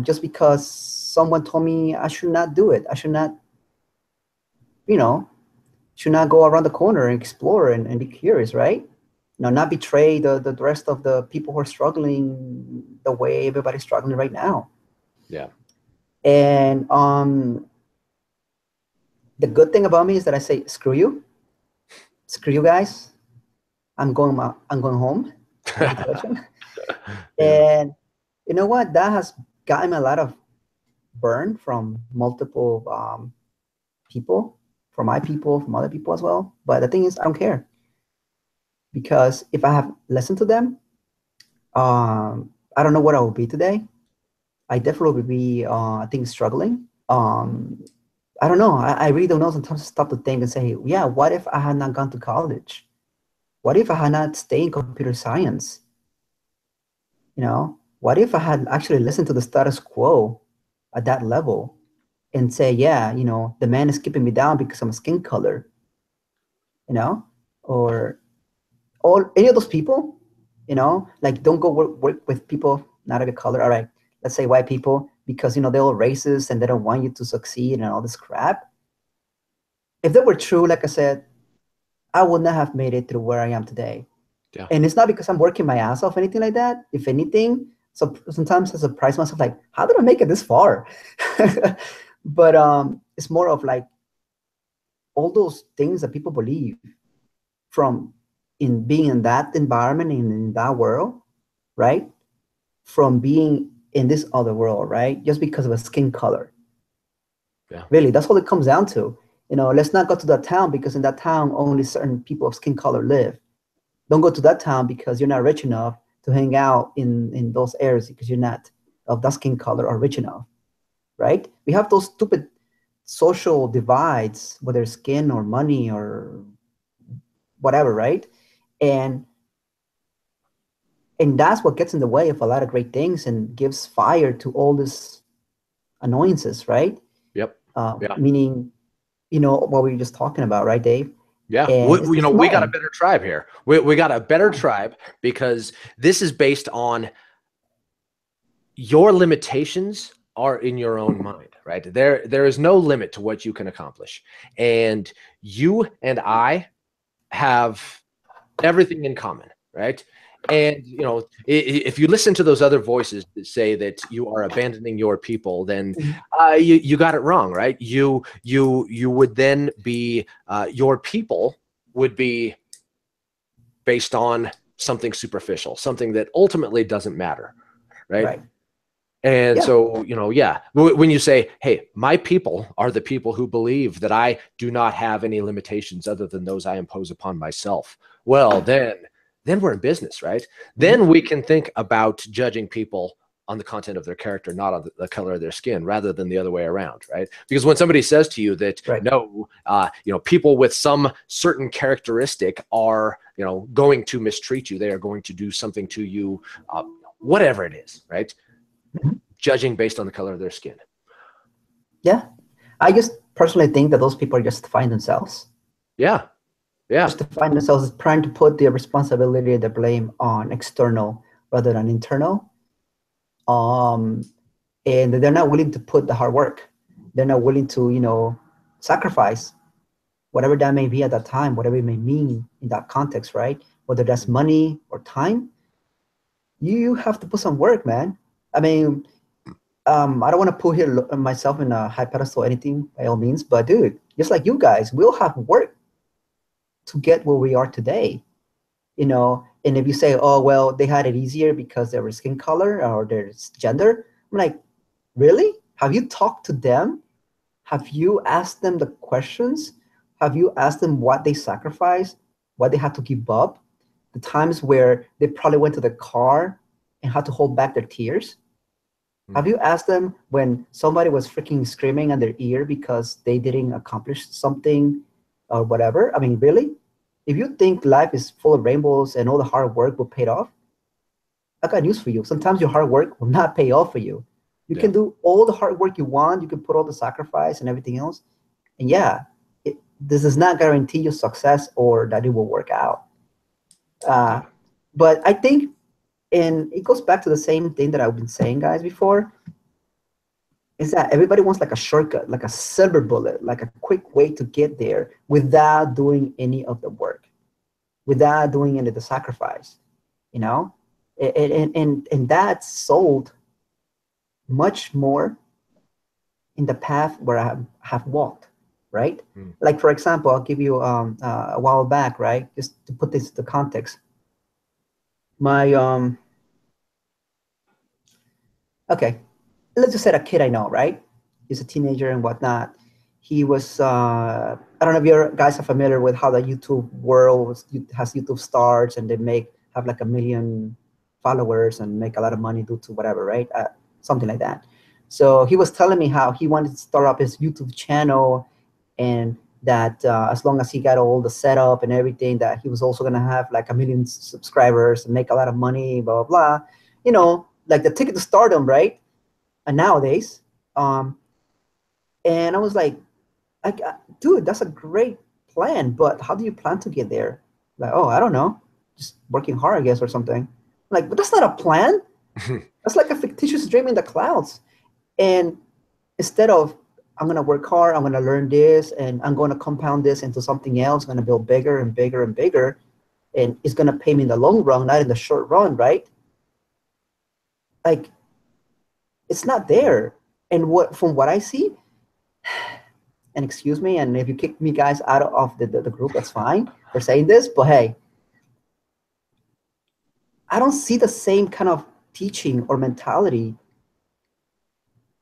Speaker 3: Just because someone told me I should not do it. I should not, you know, should not go around the corner and explore and be curious, right? Not betray the rest of the people who are struggling the way everybody's struggling right now.
Speaker 1: Yeah.
Speaker 3: And the good thing about me is that I say, screw you guys. I'm going home.
Speaker 1: Yeah.
Speaker 3: And you know what? That has gotten me a lot of burn from multiple people, from my people, from other people as well. But the thing is, I don't care because if I have listened to them, I don't know what I will be today. I definitely will be, I think, struggling. I don't know. I really don't know. Sometimes I stop to think and say, yeah, what if I had not gone to college? What if I had not stayed in computer science? What if I had actually listened to the status quo at that level and say, yeah, the man is keeping me down because of my skin color, you know, or all any of those people, like don't go work with people not of your color. All right, let's say white people because they're all racist and they don't want you to succeed and all this crap. If that were true, like I said, I would not have made it through where I am today.
Speaker 1: Yeah.
Speaker 3: And it's not because I'm working my ass off, anything like that. If anything, so sometimes I surprise myself, like, how did I make it this far? But it's more of like all those things that people believe from in being in that environment in that world, right? From being in this other world, right? Just because of a skin color.
Speaker 1: Yeah.
Speaker 3: Really, that's all it comes down to. Let's not go to that town because in that town only certain people of skin color live. Don't go to that town because you're not rich enough to hang out in those areas because you're not of that skin color or rich enough, right? We have those stupid social divides, whether skin or money or whatever, right? And that's what gets in the way of a lot of great things and gives fire to all these annoyances, right?
Speaker 1: Yep. Yeah.
Speaker 3: Meaning, what we were just talking about, right, Dave?
Speaker 1: Yeah.
Speaker 3: And it's just
Speaker 1: We got a
Speaker 3: annoying.
Speaker 1: better tribe here. We got a better tribe because this is based on your limitations are in your own mind, right? There is no limit to what you can accomplish. And you and I have everything in common, right? And if you listen to those other voices that say that you are abandoning your people, then you got it wrong, right? You would then be your people would be based on something superficial, something that ultimately doesn't matter, right?
Speaker 3: Right.
Speaker 1: And
Speaker 3: Yeah.
Speaker 1: so, when you say, hey, my people are the people who believe that I do not have any limitations other than those I impose upon myself, well, then we're in business, right? Then we can think about judging people on the content of their character, not on the color of their skin, rather than the other way around, right? Because when somebody says to you that,
Speaker 3: Right.
Speaker 1: no, people with some certain characteristic are, going to mistreat you, they are going to do something to you, whatever it is, right? Judging based on the color of their skin.
Speaker 3: Yeah. I just personally think that those people are justifying themselves.
Speaker 1: Yeah. Yeah.
Speaker 3: Justifying themselves, trying to put the responsibility, the blame on external rather than internal. and they're not willing to put the hard work. They're not willing to, you know, sacrifice whatever that may be at that time, whatever it may mean in that context, right? Whether that's money or time, you have to put some work, man. I mean, I don't want to put here myself in a high pedestal or anything by all means, but dude, just like you guys, we'll have work to get where we are today, you know. And if you say, oh well, they had it easier because their skin color or their gender, I'm like, really? Have you talked to them? Have you asked them the questions? Have you asked them what they sacrificed, what they had to give up, the times where they probably went to the car and had to hold back their tears? Have you asked them when somebody was freaking screaming in their ear because they didn't accomplish something or whatever? I mean, really? If you think life is full of rainbows and all the hard work will pay off, I got news for you. Sometimes your hard work will not pay off for you. You can do all the hard work you want. You can put all the sacrifice and everything else. And yeah, this does not guarantee you success or that it will work out. But I think, and it goes back to the same thing that I've been saying, guys, before, is that everybody wants like a shortcut, like a silver bullet, like a quick way to get there without doing any of the work, without doing any of the sacrifice, you know? And that's sold much more in the path where I have walked, right? Like, for example, I'll give you a while back, right? Just to put this into context. My, okay, let's just say a kid I know, right? He's a teenager and whatnot. He was, I don't know if you guys are familiar with how the YouTube world has YouTube stars and they have like 1 million followers and make a lot of money due to whatever, right? Something like that. So he was telling me how he wanted to start up his YouTube channel, and that as long as he got all the setup and everything, that he was also going to have like 1 million subscribers and make a lot of money, blah, blah, blah. You know, like the ticket to stardom, right? And nowadays. And I was like, dude, that's a great plan, but how do you plan to get there? Like, oh, I don't know. Just working hard, I guess, or something. Like, but that's not a plan. That's like a fictitious dream in the clouds. And instead of, I'm going to work hard, I'm going to learn this, and I'm going to compound this into something else, I'm going to build bigger and bigger and bigger, and it's going to pay me in the long run, not in the short run, right? Like, it's not there. And from what I see, and excuse me, and if you kick me guys out of the group, that's fine for saying this, but hey, I don't see the same kind of teaching or mentality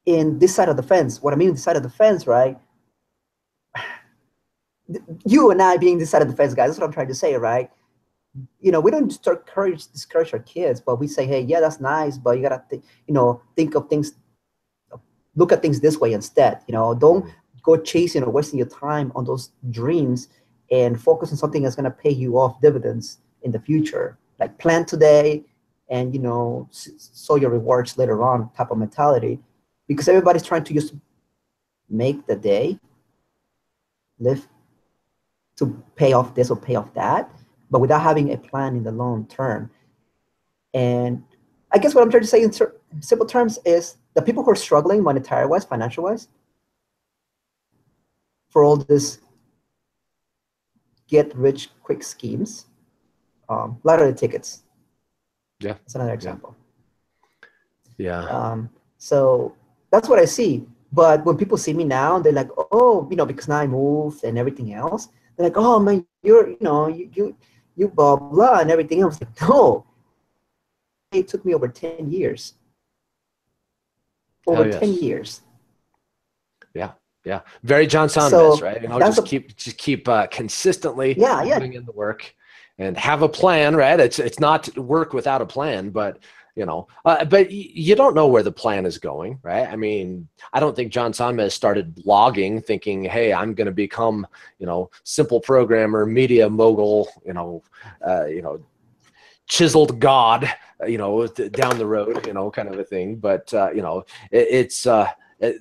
Speaker 3: in this side of the fence. What I mean, this side of the fence, right? You and I being this side of the fence, guys, that's what I'm trying to say, right? You know, we don't discourage our kids, but we say, hey, yeah, that's nice, but you gotta, think of things, look at things this way instead. You know, don't go chasing or wasting your time on those dreams, and focus on something that's gonna pay you off dividends in the future. Like, plan today, and sow your rewards later on type of mentality, because everybody's trying to just make the day, live to pay off this or pay off that, but without having a plan in the long term. And I guess what I'm trying to say in simple terms is the people who are struggling monetary-wise, financial-wise, for all this get-rich-quick schemes, lottery tickets.
Speaker 1: Yeah,
Speaker 3: that's another example.
Speaker 1: Yeah.
Speaker 3: So that's what I see. But when people see me now, they're like, oh, because now I moved and everything else. They're like, oh man, you blah blah and everything else. Like, no, it took me over 10 years. Over 10 years.
Speaker 1: Yeah. Very John Sonmez, right? Just keep consistently putting in the work and have a plan, right? It's not work without a plan, but but you don't know where the plan is going, right? I mean, I don't think John Sonmez started blogging thinking, hey, I'm going to become, simple programmer, media mogul, chiseled God, down the road, kind of a thing. But,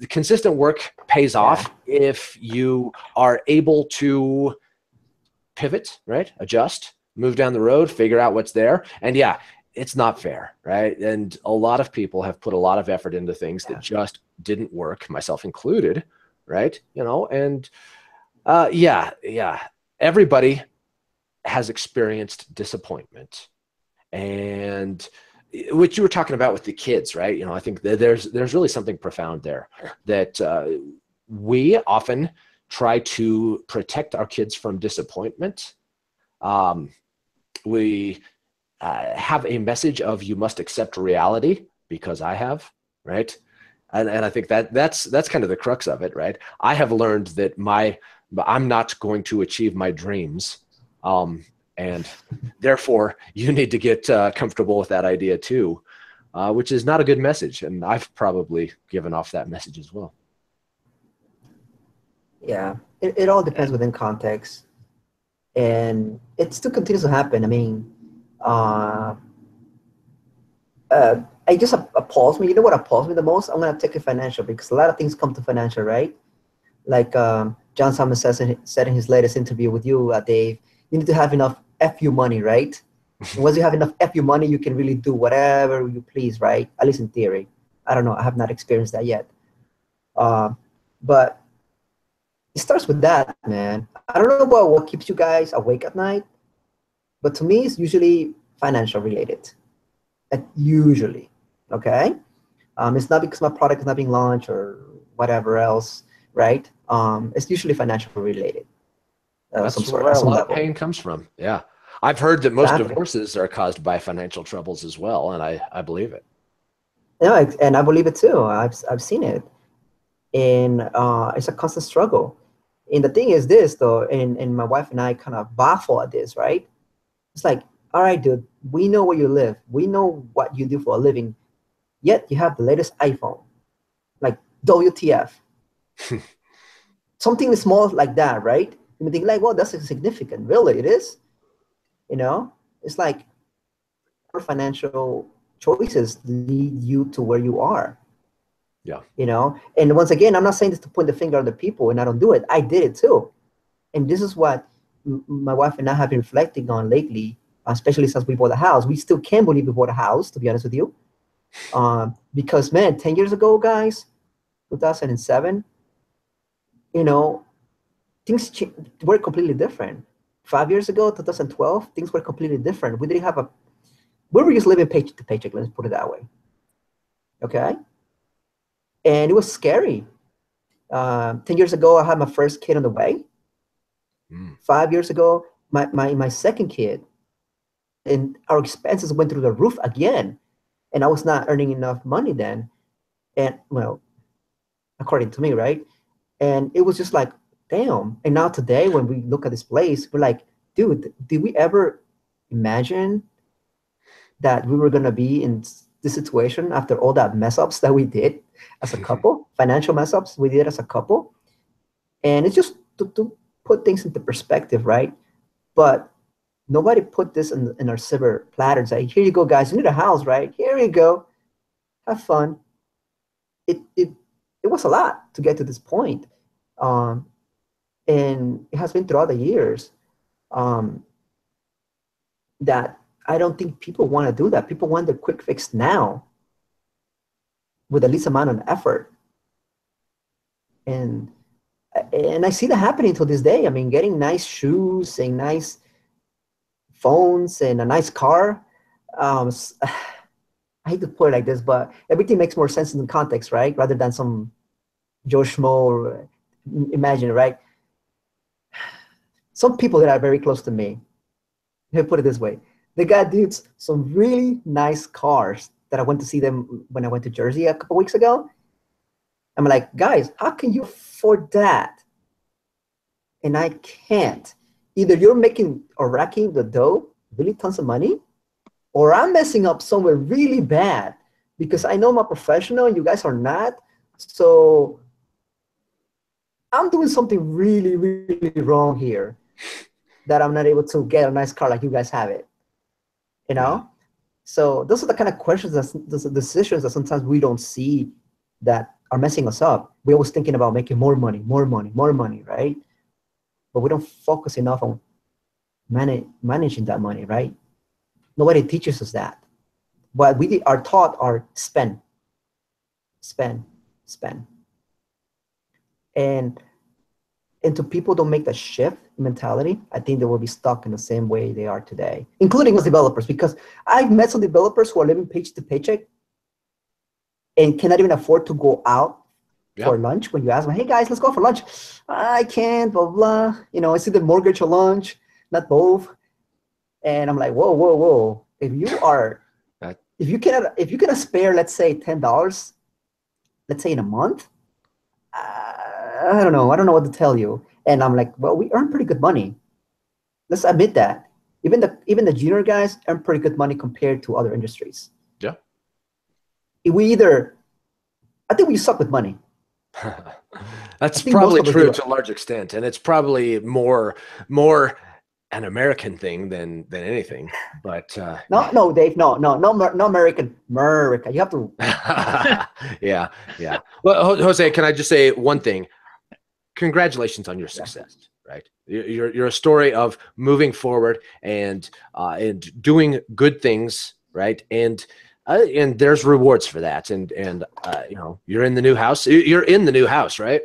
Speaker 1: consistent work pays off if you are able to pivot, right? Adjust, move down the road, figure out what's there. And it's not fair, right? And a lot of people have put a lot of effort into things that just didn't work, myself included, right? You know, and yeah, everybody has experienced disappointment, and what you were talking about with the kids, right? You know, I think that there's really something profound there, that we often try to protect our kids from disappointment. We have a message of, you must accept reality because I have, right? And I think that's kind of the crux of it, right? I have learned that I'm not going to achieve my dreams, and therefore you need to get comfortable with that idea too, which is not a good message, and I've probably given off that message as well.
Speaker 3: Yeah, it all depends within context, and it still continues to happen. I mean, uh, I just appalls me. You know what appalls me the most? I'm gonna take it financial, because a lot of things come to financial, right? Like John Simon said in his latest interview with you, Dave, you need to have enough FU money, right? And once you have enough FU money, you can really do whatever you please, right? At least in theory. I don't know. I have not experienced that yet. But it starts with that, man. I don't know about what keeps you guys awake at night, but to me, it's usually financial related. Usually, okay? It's not because my product is not being launched or whatever else, right? It's usually financial related.
Speaker 1: That's where a lot of pain comes from. Yeah. I've heard that most divorces are caused by financial troubles as well, and I believe it.
Speaker 3: Yeah, and I believe it too. I've seen it. And it's a constant struggle. And the thing is this, though, and my wife and I kind of baffle at this, right? It's like, all right, dude, we know where you live. We know what you do for a living. Yet you have the latest iPhone. Like, WTF. Something small like that, right? You think like, well, that's insignificant. Really, it is. You know, it's like our financial choices lead you to where you are.
Speaker 1: Yeah.
Speaker 3: You know, and once again, I'm not saying this to point the finger on the people, and I don't do it. I did it too. And this is what my wife and I have been reflecting on lately, especially since we bought a house. We still can't believe we bought a house, to be honest with you. Because, man, 10 years ago, guys, 2007, you know, things were completely different. 5 years ago, 2012, things were completely different. We were just living paycheck to paycheck, let's put it that way. Okay? And it was scary. 10 years ago, I had my first kid on the way. 5 years ago, my second kid. And our expenses went through the roof again. And I was not earning enough money then. And, well, according to me, right? And it was just like, damn. And now today, when we look at this place, we're like, dude, did we ever imagine that we were going to be in this situation after all that mess ups that we did as a couple, financial mess ups we did as a couple? And it's just to put things into perspective, right? But nobody put this in our silver platter and say, here you go, guys, you need a house, right? Here you go. Have fun. It was a lot to get to this point. And it has been throughout the years that I don't think people want to do that. People want the quick fix now with the least amount of effort. And I see that happening to this day. I mean, getting nice shoes and nice phones and a nice car. I hate to put it like this, but everything makes more sense in the context, right? Rather than some Joe Schmo, imagine, right? Some people that are very close to me, let me put it this way. They got dudes some really nice cars that I went to see them when I went to Jersey a couple weeks ago. I'm like, guys, how can you afford that? And I can't. Either you're making or racking the dough, really tons of money, or I'm messing up somewhere really bad because I know I'm a professional and you guys are not. So I'm doing something really, really wrong here that I'm not able to get a nice car like you guys have it. You know? Yeah. So those are the kind of questions, those are decisions that sometimes we don't see that are messing us up. We're always thinking about making more money, right? But we don't focus enough on managing that money, right? Nobody teaches us that. what we are taught are spend, spend, spend. And until people don't make the shift mentality, I think they will be stuck in the same way they are today, including us developers, because I've met some developers who are living paycheck to paycheck and cannot even afford to go out for lunch. When you ask them, hey guys, let's go for lunch. I can't, blah, blah. You know, it's either mortgage or lunch, not both. And I'm like, whoa, whoa, whoa. If you are, if you cannot spare, let's say $10, let's say in a month, I don't know. I don't know what to tell you. And I'm like, well, we earn pretty good money. Let's admit that. Even the junior guys earn pretty good money compared to other industries.
Speaker 1: Yeah.
Speaker 3: I think we suck with money.
Speaker 1: That's probably true to a large extent, and it's probably more an American thing than anything. But
Speaker 3: no, Dave, no, American. You have to.
Speaker 1: yeah. Well, Jose, can I just say one thing? Congratulations on your success. Right, you're a story of moving forward and doing good things. Right, and there's rewards for that. And you know, you're in the new house. You're in the new house, right?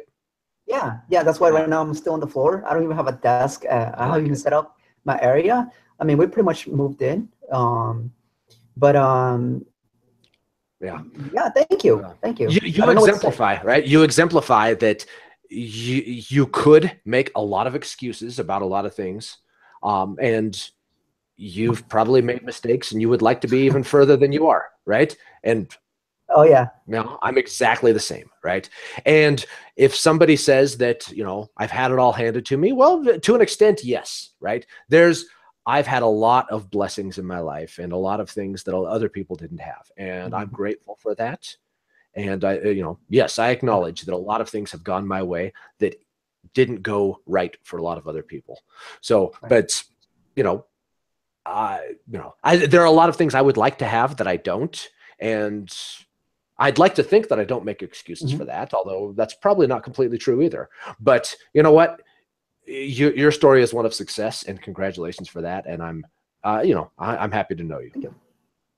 Speaker 3: Yeah. That's why right now I'm still on the floor. I don't even have a desk. I haven't even set up my area. I mean, we pretty much moved in. Yeah. Thank you.
Speaker 1: You exemplify, right? You exemplify that you could make a lot of excuses about a lot of things, and you've probably made mistakes, and you would like to be even further than you are, right? And
Speaker 3: oh yeah,
Speaker 1: no, I'm exactly the same, right? And if somebody says that, you know, I've had it all handed to me, well, to an extent, yes, right? I've had a lot of blessings in my life and a lot of things that other people didn't have, and I'm grateful for that. And yes, I acknowledge that a lot of things have gone my way that didn't go right for a lot of other people. So, but there are a lot of things I would like to have that I don't, and I'd like to think that I don't make excuses for that, although that's probably not completely true either. But you know what? Your story is one of success, and congratulations for that. And I'm happy to know you.
Speaker 3: Thank you.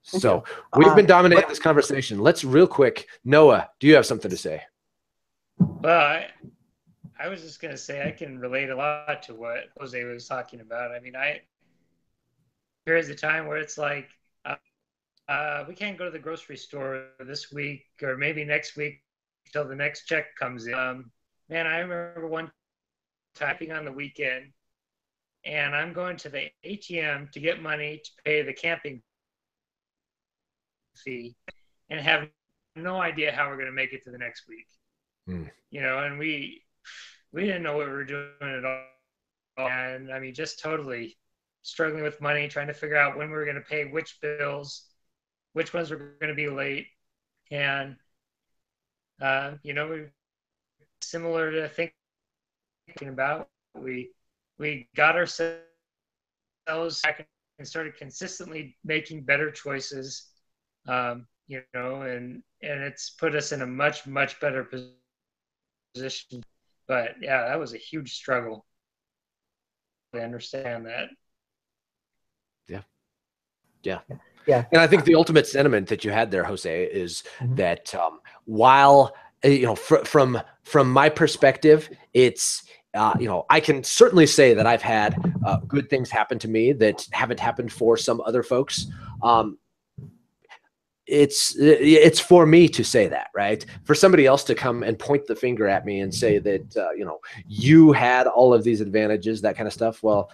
Speaker 1: So we've been dominating this conversation. Let's real quick. Noah, do you have something to say?
Speaker 2: Well, I was just going to say I can relate a lot to what Jose was talking about. I mean, there's a time where it's like, we can't go to the grocery store this week or maybe next week until the next check comes in. Man, I remember one typing on the weekend, and I'm going to the ATM to get money to pay the camping fee and have no idea how we're going to make it to the next week. You know, and we didn't know what we were doing at all. And I mean, just totally struggling with money, trying to figure out when we were going to pay which bills, which ones were going to be late. And, similar to thinking about, we got ourselves back and started consistently making better choices, and it's put us in a much, much better position. But yeah, that was a huge struggle. I understand that.
Speaker 1: Yeah. And I think the ultimate sentiment that you had there, Jose, is that while, from my perspective, it's, I can certainly say that I've had good things happen to me that haven't happened for some other folks. It's for me to say that, right? For somebody else to come and point the finger at me and say that, you had all of these advantages, that kind of stuff. Well,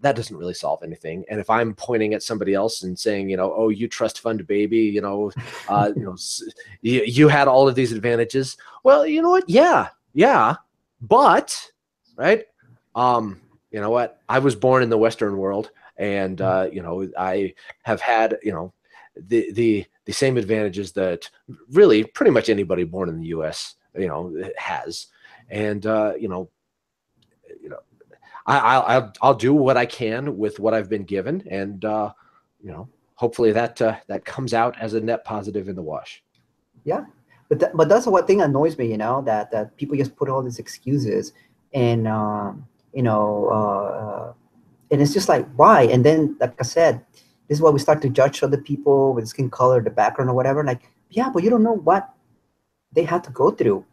Speaker 1: that doesn't really solve anything. And if I'm pointing at somebody else and saying, oh, you trust fund baby, you had all of these advantages. Well, you know what? Yeah. But, right. You know what? I was born in the Western world, and, I have had, the same advantages that really pretty much anybody born in the US, has. And, I'll do what I can with what I've been given, and hopefully that comes out as a net positive in the wash.
Speaker 3: Yeah, but that's what thing annoys me, that people just put all these excuses, and and it's just like, why? And then, like I said, This is why we start to judge other people with skin color, the background or whatever. Like, yeah, but you don't know what they had to go through.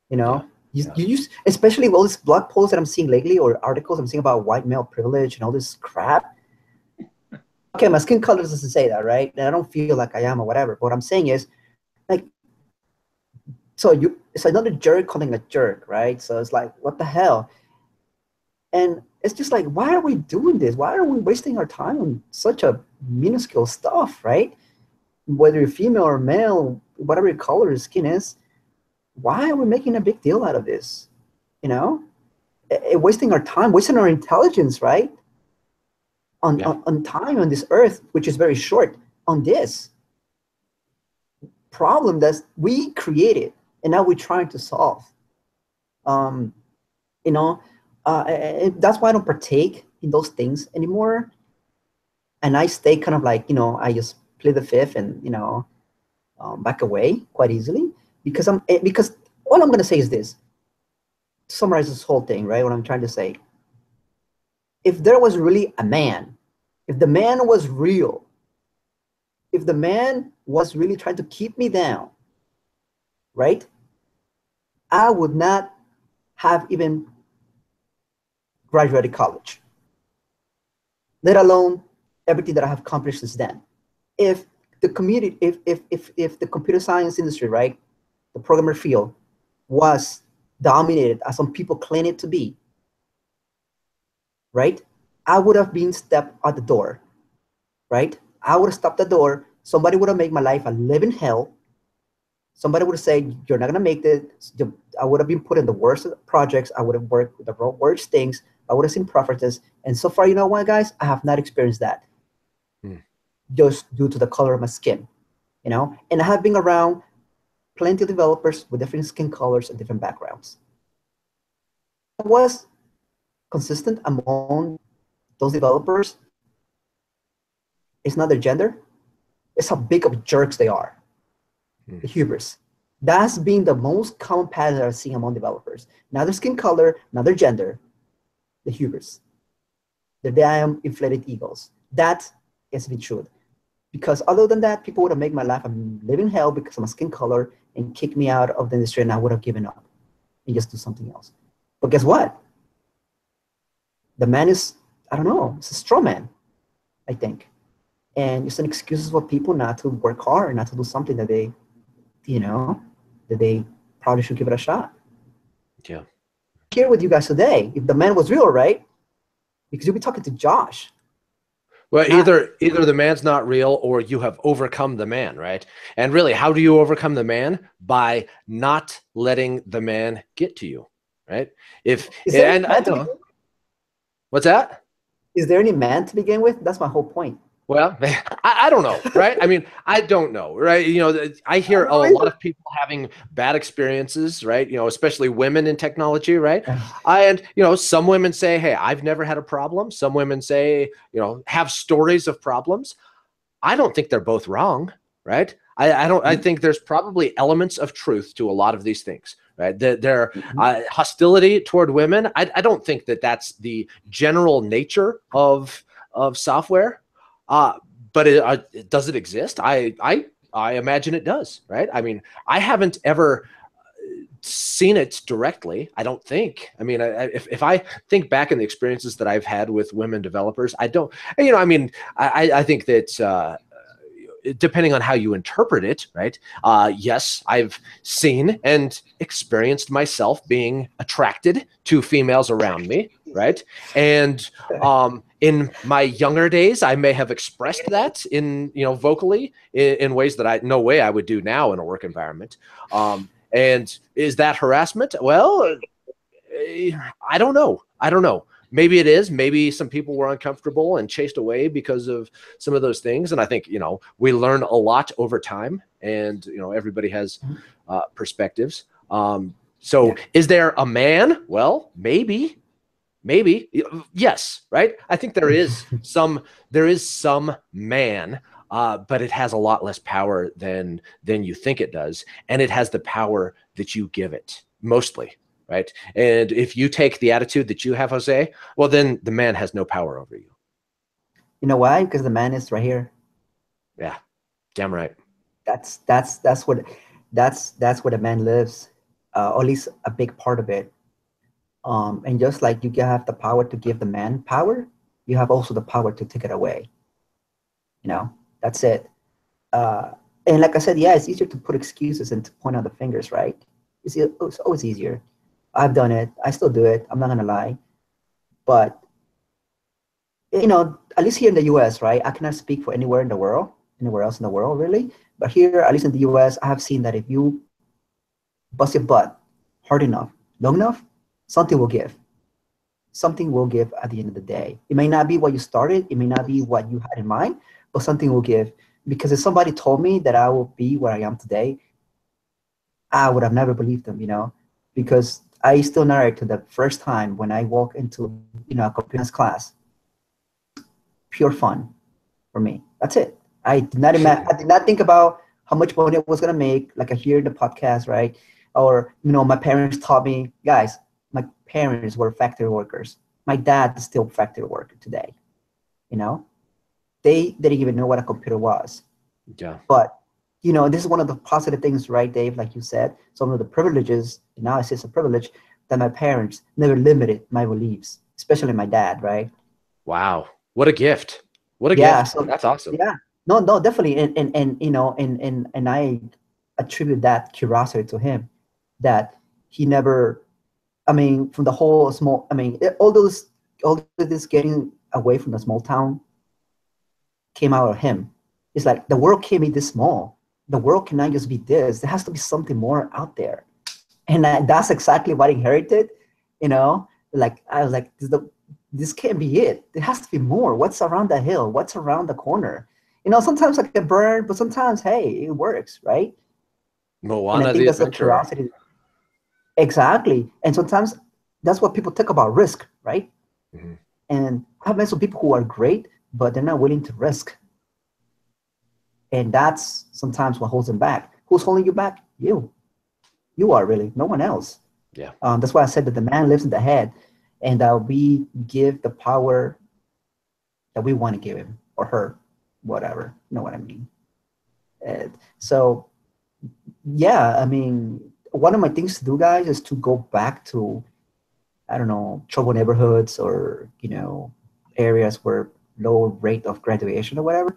Speaker 3: You know, you use, especially all these blog posts that I'm seeing lately or articles I'm seeing about white male privilege and all this crap. Okay, my skin color doesn't say that, right? And I don't feel like I am or whatever. But what I'm saying is, like, it's another jerk calling a jerk, right? So it's like, what the hell? And it's just like, why are we doing this? Why are we wasting our time on such a minuscule stuff, right? Whether you're female or male, whatever your color your skin is, why are we making a big deal out of this? You know, wasting our time, wasting our intelligence, right? On time on this earth, which is very short, on this problem that we created and now we're trying to solve. You know, that's why I don't partake in those things anymore. And I stay kind of like, you know, I just play the fifth and, you know, back away quite easily because all I'm going to say is this, to summarize this whole thing, right? What I'm trying to say, if there was really a man, if the man was real, if the man was really trying to keep me down, right? I would not have even graduated college, let alone everything that I have accomplished since then. If the community, if the computer science industry, right, the programmer field was dominated as some people claim it to be, right? I would have been stepped at the door, right? I would have stopped the door. Somebody would have made my life a living hell. Somebody would have said, you're not going to make this. I would have been put in the worst projects. I would have worked with the worst things. I would have seen preferences. And so far, you know what, guys? I have not experienced that. Just due to the color of my skin, you know? And I have been around plenty of developers with different skin colors and different backgrounds. What was consistent among those developers, it's not their gender, it's how big of jerks they are. The hubris. That's been the most common pattern that I've seen among developers. Not their skin color, not their gender, the hubris. The damn inflated egos. That has been true. Because other than that, people would have made my life a living hell because of my skin color and kicked me out of the industry, and I would have given up and just do something else. But guess what? The man is, I don't know, it's a straw man, I think. And it's an excuse for people not to work hard, not to do something that they, you know, that they probably should give it a shot.
Speaker 1: Yeah.
Speaker 3: Here with you guys today, if the man was real, right? Because you'll be talking to Josh.
Speaker 1: Well, either the man's not real or you have overcome the man, right? And really, how do you overcome the man? By not letting the man get to you, right? What's that?
Speaker 3: Is there any man to begin with? That's my whole point.
Speaker 1: Well, I don't know, right? I mean, I don't know, right? You know, I hear a lot of people having bad experiences, right? You know, especially women in technology, right? And, you know, some women say, hey, I've never had a problem. Some women say, you know, have stories of problems. I don't think they're both wrong, right? I think there's probably elements of truth to a lot of these things, right? Their hostility toward women, I don't think that that's the general nature of software. But does it exist? I imagine it does, right? I mean, I haven't ever seen it directly. I don't think. I mean, if I think back in the experiences that I've had with women developers, I don't. You know, I mean, I think that depending on how you interpret it, right? Yes, I've seen and experienced myself being attracted to females around me, right? And in my younger days, I may have expressed that in, you know, vocally in ways that no way I would do now in a work environment. And is that harassment? Well, I don't know. I don't know. Maybe it is. Maybe some people were uncomfortable and chased away because of some of those things. And I think, you know, we learn a lot over time, and, you know, everybody has perspectives. Is there a man? Well, maybe, yes. Right. I think there is some man, but it has a lot less power than you think it does. And it has the power that you give it mostly. Right. And if you take the attitude that you have, Jose, well, then the man has no power over you.
Speaker 3: You know why? Because the man is right here.
Speaker 1: Yeah, damn right.
Speaker 3: That's what that's where the man lives, or at least a big part of it. And just like you have the power to give the man power, you have also the power to take it away. You know, that's it. Uh, and like I said, yeah, it's easier to put excuses and to point out the fingers, right? It's always easier. I've done it. I still do it. I'm not gonna lie. But at least here in the U.S., right? I cannot speak for anywhere in the world, anywhere else in the world, really. But here, at least in the U.S., I have seen that if you bust your butt hard enough, long enough, something will give. Something will give at the end of the day. It may not be what you started. It may not be what you had in mind, but something will give. Because if somebody told me that I will be where I am today, I would have never believed them, because I still narrate to the first time when I walk into, a computer class, pure fun for me. That's it. I did not imagine. I did not think about how much money I was gonna make, like I hear in the podcast, right? Or my parents taught me, guys. My parents were factory workers. My dad is still factory worker today. You know, they didn't even know what a computer was.
Speaker 1: Yeah.
Speaker 3: But this is one of the positive things, right, Dave? Like you said, some of the privileges. Now I say it's a privilege that my parents never limited my beliefs, especially my dad, right?
Speaker 1: Wow. What a gift. What a
Speaker 3: Yeah,
Speaker 1: gift.
Speaker 3: so
Speaker 1: That's awesome.
Speaker 3: yeah, no, definitely, and I attribute that curiosity to him, that he never. I mean, from the whole small. I mean, all this getting away from the small town came out of him. It's like the world can't be this small. The world cannot just be this. There has to be something more out there, and that's exactly what I inherited. Like I was like, this can't be it. There has to be more. What's around the hill? What's around the corner? Sometimes I get burned, but sometimes, hey, it works, right? And I
Speaker 1: Moana
Speaker 3: think
Speaker 1: the
Speaker 3: that's the
Speaker 1: adventurer.
Speaker 3: curiosity. Exactly. And sometimes that's what people talk about, risk, right?
Speaker 1: Mm-hmm.
Speaker 3: And I've met some people who are great, but they're not willing to risk. And that's sometimes what holds them back. Who's holding you back? You. You are, really, no one else.
Speaker 1: Yeah.
Speaker 3: That's why I said that the man lives in the head, and that we give the power that we want to give him or her, whatever. You know what I mean? So, yeah, I mean, one of my things to do, guys, is to go back to, I don't know, trouble neighborhoods, or areas where low rate of graduation or whatever,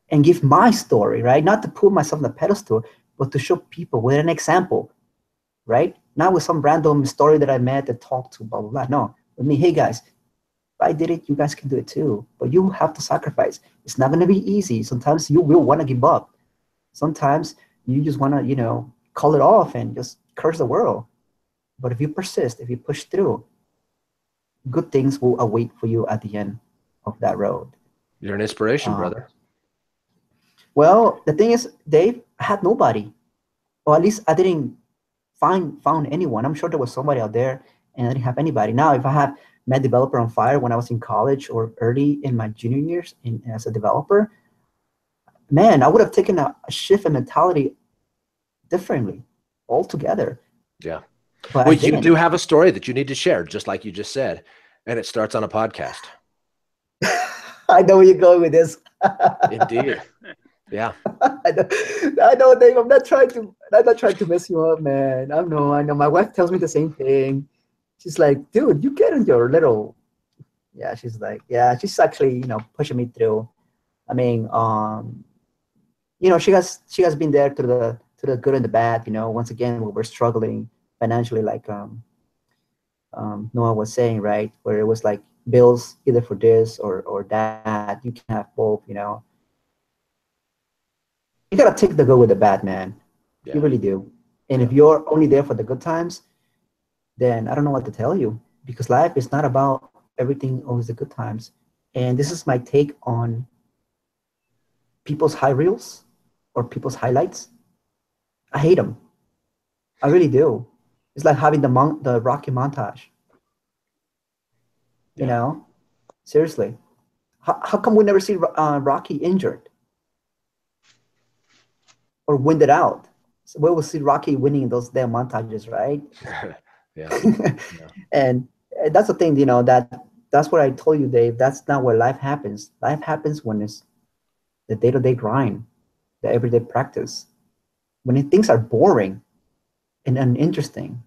Speaker 3: and give my story, right? Not to put myself on the pedestal, but to show people with an example, right? Not with some random story that I met that talked to, blah, blah, blah. No, with me, hey guys, if I did it, you guys can do it too. But you have to sacrifice. It's not going to be easy. Sometimes you will want to give up. Sometimes you just want to, call it off and just curse the world. But if you persist, if you push through, good things will await for you at the end of that road.
Speaker 1: You're an inspiration, brother.
Speaker 3: Well, the thing is, Dave, I had nobody, or at least I didn't found anyone. I'm sure there was somebody out there, and I didn't have anybody. Now, if I had met Developer on Fire when I was in college or early in my junior years as a developer, man, I would have taken a shift in mentality differently altogether.
Speaker 1: Yeah.
Speaker 3: But
Speaker 1: Well,
Speaker 3: I
Speaker 1: you
Speaker 3: didn't.
Speaker 1: do have a story that you need to share, just like you just said, and it starts on a podcast.
Speaker 3: I know where you're going with this.
Speaker 1: Indeed. Yeah.
Speaker 3: I know, Dave. I'm not trying to mess you up, man. I know. My wife tells me the same thing. She's like, dude, you get in your little. Yeah, she's like, yeah, she's actually, pushing me through. I mean, she has been there to the good and the bad. Once again, we're struggling financially, like Noah was saying, right, where it was like bills either for this or that. You can have both. You gotta take the good with the bad, man.
Speaker 1: Yeah.
Speaker 3: You really do. And
Speaker 1: Yeah.
Speaker 3: if you're only there for the good times, then I don't know what to tell you, because life is not about everything always the good times. And this is my take on people's high reels or people's highlights. I hate them. I really do. It's like having the Rocky montage.
Speaker 1: Yeah.
Speaker 3: Seriously. How come we never see Rocky injured or winded out? So we will see Rocky winning those damn montages, right?
Speaker 1: Yeah.
Speaker 3: And that's the thing, that that's what I told you, Dave. That's not where life happens. Life happens when it's the day-to-day grind, the everyday practice, when things are boring and uninteresting.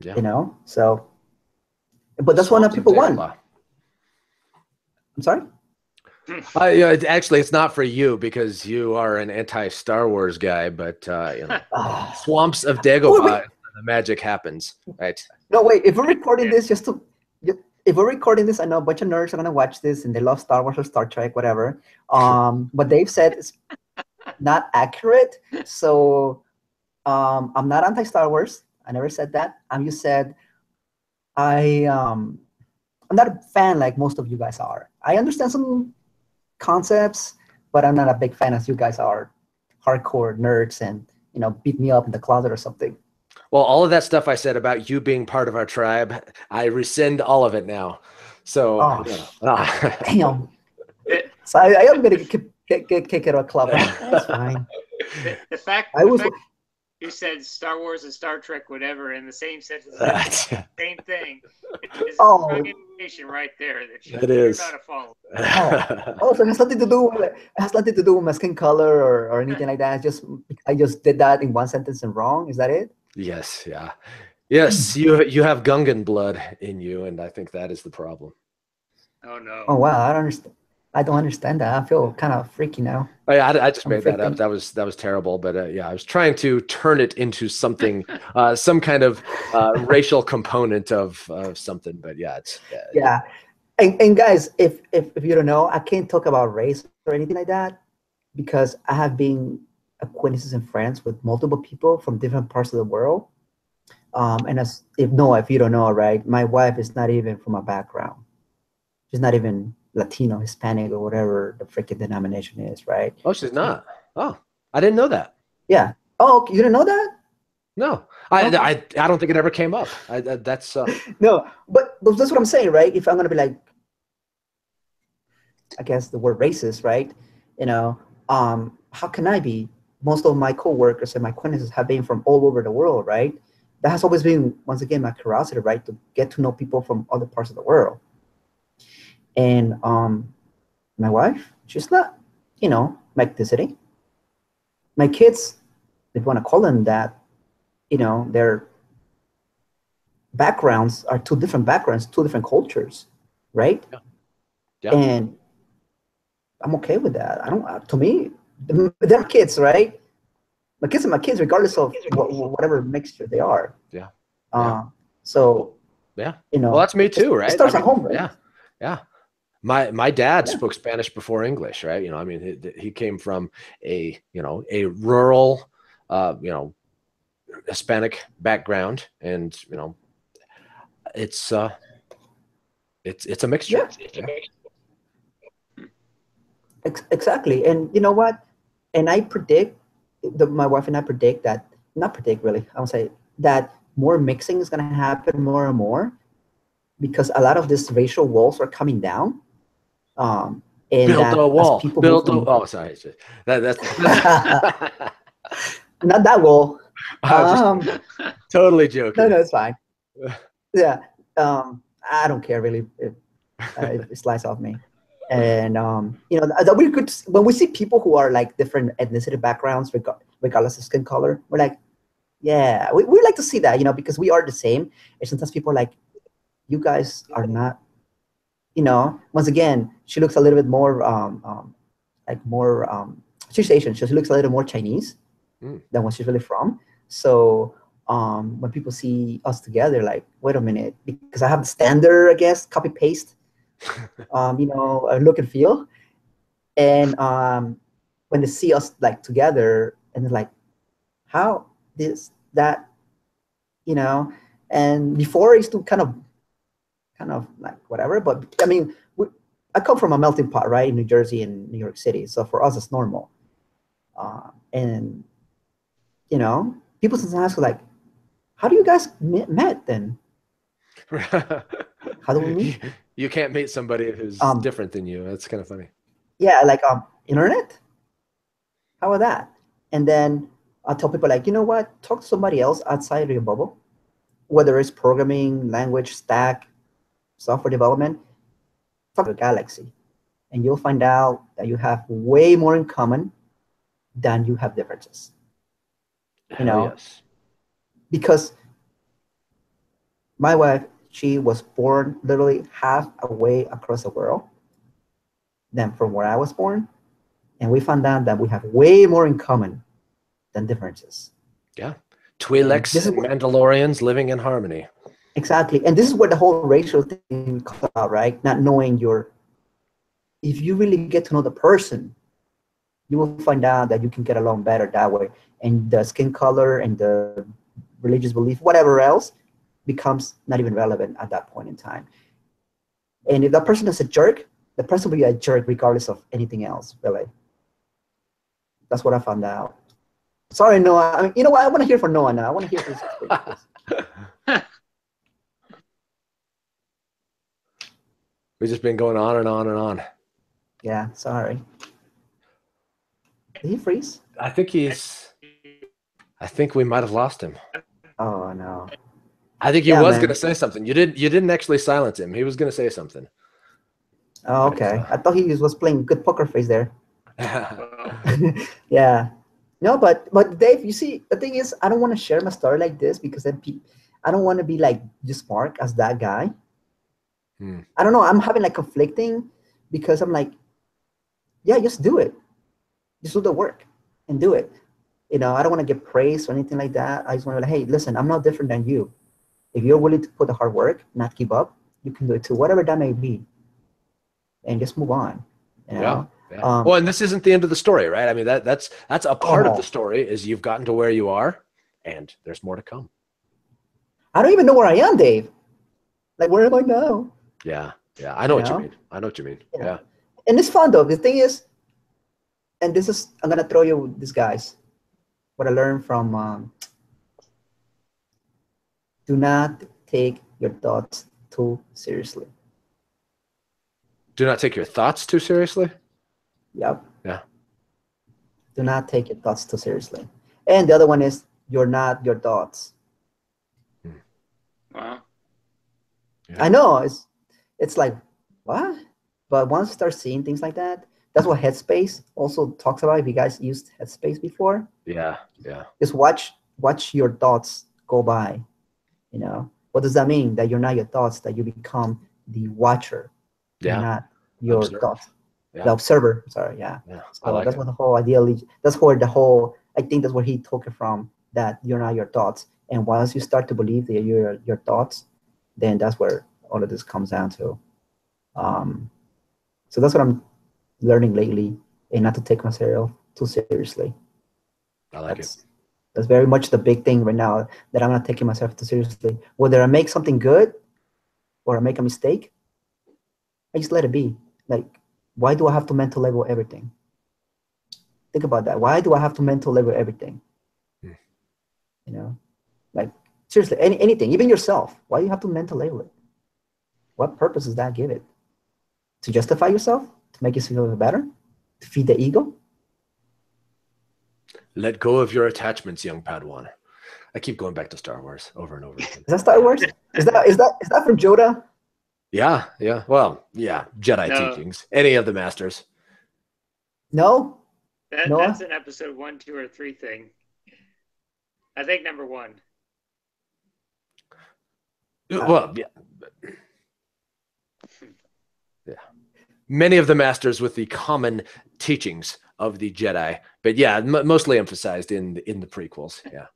Speaker 1: Yeah.
Speaker 3: You know, so, but that's what people want. I'm sorry.
Speaker 1: Yeah, actually, it's not for you because you are an anti-Star Wars guy. But you know, swamps of Dagobah, the magic happens, right?
Speaker 3: No, wait. If we're recording this, if we're recording this, I know a bunch of nerds are gonna watch this and they love Star Wars or Star Trek, whatever. But Dave said it's not accurate. So I'm not anti-Star Wars. I never said that. You said I'm not a fan like most of you guys are. I understand some concepts, but I'm not a big fan as you guys are, hardcore nerds, and beat me up in the closet or something.
Speaker 1: Well, all of that stuff I said about you being part of our tribe, I rescind all of it now. So,
Speaker 3: damn. So I am gonna get kicked out of a club. That's fine.
Speaker 2: The fact you said Star Wars and Star Trek, whatever, in the same sentence, same thing. It's an indication right there that you're not a follower.
Speaker 3: So it has nothing to do with my skin color or anything like that. I just did that in one sentence and wrong. Is that it?
Speaker 1: Yes. Yeah. Yes. You have Gungan blood in you, and I think that is the problem.
Speaker 2: Oh no.
Speaker 3: Oh wow! I don't understand that. I feel kind of freaky now.
Speaker 1: I just made that up. That was terrible. But yeah, I was trying to turn it into something, some kind of racial component of something. But yeah, it's
Speaker 3: yeah. And guys, if you don't know, I can't talk about race or anything like that because I have been acquaintances and friends with multiple people from different parts of the world. And if you don't know, right, my wife is not even from a background. She's not even Latino, Hispanic, or whatever the freaking denomination is, right?
Speaker 1: Oh, she's not. Oh, I didn't know that.
Speaker 3: Yeah. Oh, you didn't know that?
Speaker 1: No, I don't think it ever came up. That's
Speaker 3: no, but that's what I'm saying, right? If I'm gonna be like, I guess the word racist, right? How can I be? Most of my coworkers and my acquaintances have been from all over the world, right? That has always been, once again, my curiosity, right? To get to know people from other parts of the world. And my wife, she's not, my ethnicity. My kids, if you want to call them that, their backgrounds are two different backgrounds, two different cultures, right?
Speaker 1: Yeah.
Speaker 3: And I'm okay with that. To me, they're kids, right? My kids are my kids, regardless of whatever mixture they are.
Speaker 1: Yeah.
Speaker 3: So,
Speaker 1: yeah. Well, that's me too, right?
Speaker 3: It starts at home, right?
Speaker 1: Yeah. Yeah. My dad spoke Spanish before English, right? I mean, he came from a rural, Hispanic background, and it's a mixture.
Speaker 3: Yeah. Exactly, and you know what? And I predict, my wife and I predict that, not predict really, I would say that more mixing is going to happen more and more because a lot of these racial walls are coming down. And
Speaker 1: build a wall. Oh, sorry. That's
Speaker 3: not that wall.
Speaker 1: Totally joking.
Speaker 3: No, it's fine. Yeah. I don't care really if it slides off me. And that we could, when we see people who are like different ethnicity backgrounds, regardless of skin color, we're like, yeah, we like to see that, because we are the same. And sometimes people are like, you guys are not, once again, she looks a little bit more she's Asian, so she looks a little more Chinese than what she's really from. So when people see us together, like, wait a minute, because I have the standard, I guess, copy paste, look and feel. And when they see us like together, and they're like, how that, and before I used to kind of like whatever, but I mean, I come from a melting pot, right, in New Jersey and New York City, so for us it's normal. And people sometimes ask like, how do you guys met then? How do we meet?
Speaker 1: You can't meet somebody who's different than you. That's kind of funny.
Speaker 3: Yeah, like internet. How about that? And then I'll tell people like, you know what? Talk to somebody else outside of your bubble, whether it's programming, language, stack, software development, talk to the galaxy, and you'll find out that you have way more in common than you have differences.
Speaker 1: Hell yes.
Speaker 3: Because my wife, she was born literally half a way across the world than from where I was born. And we found out that we have way more in common than differences.
Speaker 1: Yeah. Twi'leks and Mandalorians living in harmony.
Speaker 3: Exactly. And this is where the whole racial thing comes out, right? Not knowing if you really get to know the person, you will find out that you can get along better that way. And the skin color and the religious belief, whatever else, becomes not even relevant at that point in time. And if that person is a jerk, the person will be a jerk regardless of anything else, really. That's what I found out. Sorry, Noah. I mean, you know what? I want to hear from Noah now. I want to hear his experience.
Speaker 1: We've just been going on and on and on.
Speaker 3: Yeah, sorry. Did he freeze?
Speaker 1: I think we might have lost him.
Speaker 3: Oh no.
Speaker 1: I think he was going to say something. You didn't actually silence him. He was going to say something.
Speaker 3: Oh, okay. I thought he was playing good poker face there. Yeah. No, but Dave, you see, the thing is, I don't want to share my story like this because then I don't want to be like just Mark as that guy. I don't know. I'm having like conflicting because I'm like, yeah, just do it. Just do the work and do it. I don't want to get praised or anything like that. I just want to be like, hey, listen, I'm not different than you. If you're willing to put the hard work, not give up, you can do it too, whatever that may be, and just move on.
Speaker 1: Yeah. Well, and this isn't the end of the story, right? I mean, that's a part of the story is you've gotten to where you are, and there's more to come.
Speaker 3: I don't even know where I am, Dave. Like, where am I now?
Speaker 1: Yeah. I know what you mean. I know what you mean. Yeah.
Speaker 3: And it's fun though. The thing is, and this is, I'm gonna throw you this, guys. What I learned from do not take your thoughts too seriously.
Speaker 1: Do not take your thoughts too seriously?
Speaker 3: Yep.
Speaker 1: Yeah.
Speaker 3: Do not take your thoughts too seriously. And the other one is, you're not your thoughts.
Speaker 2: Wow.
Speaker 3: Yeah. I know, it's like, what? But once you start seeing things like that, that's what Headspace also talks about. If you guys used Headspace before. Yeah. Just watch your thoughts go by. What does that mean? That you're not your thoughts, that you become the watcher. You're not your thoughts. The observer. Sorry, yeah. So that's what the whole ideally, that's where the whole, I think that's where he took it from, that you're not your thoughts. And once you start to believe that you're your thoughts, then that's where all of this comes down to. So that's what I'm learning lately, and not to take myself too seriously.
Speaker 1: I like it.
Speaker 3: That's very much the big thing right now, that I'm not taking myself too seriously. Whether I make something good or I make a mistake, I just let it be. Like, why do I have to mental label everything? Think about that. Why do I have to mental label everything? Like, seriously, anything, even yourself. Why do you have to mental label it? What purpose does that give it? To justify yourself? To make you feel better? To feed the ego?
Speaker 1: Let go of your attachments, young Padawan. I keep going back to Star Wars over and over again.
Speaker 3: Is that Star Wars? Is that from Yoda?
Speaker 1: Yeah. Well, yeah. Jedi teachings. Any of the masters.
Speaker 3: No.
Speaker 2: That's an episode 1, 2, or 3 thing. I think number 1.
Speaker 1: Well, yeah. Yeah. Many of the masters with the common teachings of the Jedi, but yeah, mostly emphasized in the prequels. Yeah.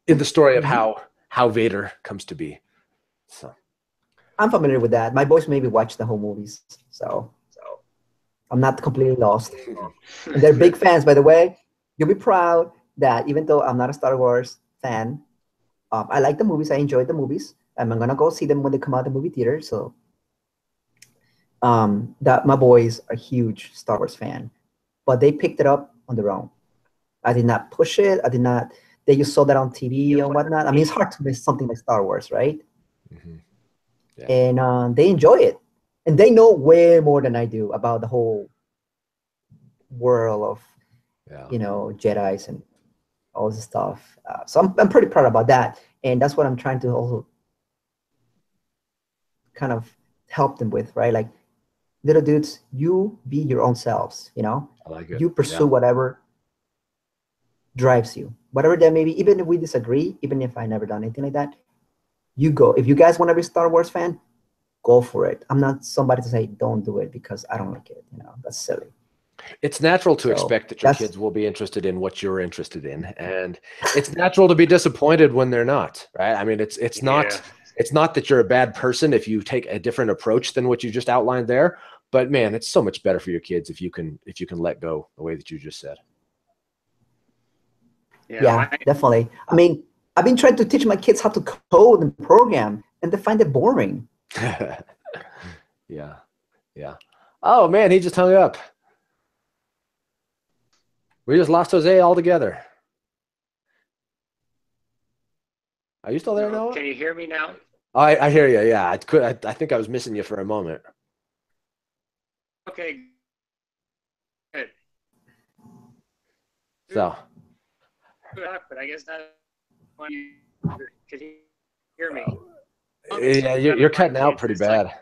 Speaker 1: In the story of how Vader comes to be. So
Speaker 3: I'm familiar with that. My boys maybe watch the whole movies, so I'm not completely lost. And they're big fans, by the way. You'll be proud that even though I'm not a Star Wars fan, I like the movies. I enjoy the movies. I'm gonna go see them when they come out of the movie theater. So that my boys are huge Star Wars fan, but they picked it up on their own. I did not push it. They just saw that on TV and whatnot. I mean, it's hard to miss something like Star Wars, right? Yeah. And they enjoy it, and they know way more than I do about the whole world of Jedis and all this stuff. So I'm pretty proud about that, and that's what I'm trying to also kind of help them with, right? Like, little dudes, you be your own selves, you know?
Speaker 1: I like it.
Speaker 3: You pursue
Speaker 1: Yeah.
Speaker 3: whatever drives you, whatever that may be. Even if we disagree, even if I never done anything like that, you go. If you guys want to be a Star Wars fan, go for it. I'm not somebody to say don't do it because I don't like it. You know, that's silly.
Speaker 1: It's natural to
Speaker 3: So
Speaker 1: expect that your kids will be interested in what you're interested in, and it's natural to be disappointed when they're not, right? I mean, it's not that you're a bad person if you take a different approach than what you just outlined there, but man, it's so much better for your kids if you can let go the way that you just said.
Speaker 3: Yeah, definitely. I mean, I've been trying to teach my kids how to code and program, and they find it boring.
Speaker 1: Yeah. Oh man, he just hung up. We just lost Jose altogether. Are you still there, Noah?
Speaker 2: Can you hear me now?
Speaker 1: Oh, I hear you. Yeah, I think I was missing you for a moment.
Speaker 2: Okay. Good.
Speaker 1: So.
Speaker 2: But I guess not. Could you hear me?
Speaker 1: Yeah, you're cutting out pretty bad.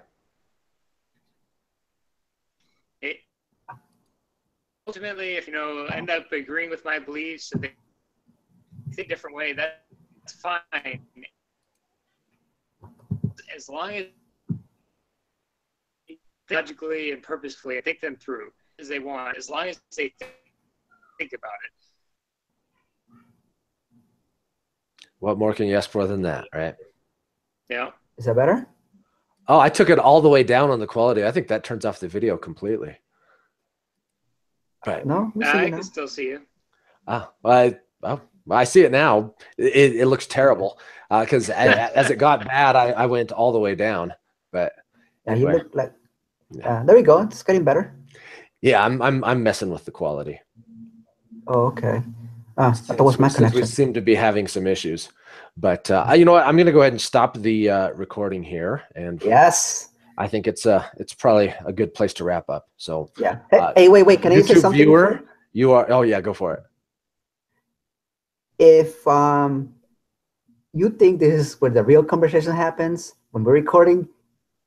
Speaker 2: Ultimately, if end up agreeing with my beliefs and they think a different way, that's fine. As long as logically and purposefully think them through as they want, as long as they think about it.
Speaker 1: What more can you ask for than that, right?
Speaker 2: Yeah.
Speaker 3: Is that better?
Speaker 1: Oh, I took it all the way down on the quality. I think that turns off the video completely. But
Speaker 3: no,
Speaker 2: I can still see you.
Speaker 1: I see it now. It looks terrible because as it got bad, I went all the way down. But
Speaker 3: anyway. You look like there we go. It's getting better.
Speaker 1: Yeah, I'm messing with the quality.
Speaker 3: Oh, okay. I thought it was my connection.
Speaker 1: We seem to be having some issues, but you know what? I'm going to go ahead and stop the recording here. And
Speaker 3: yes,
Speaker 1: I think it's probably a good place to wrap up. So
Speaker 3: yeah. Hey, wait. Can I say something?
Speaker 1: Viewer, you are. Oh yeah, go for it.
Speaker 3: If you think this is where the real conversation happens when we're recording,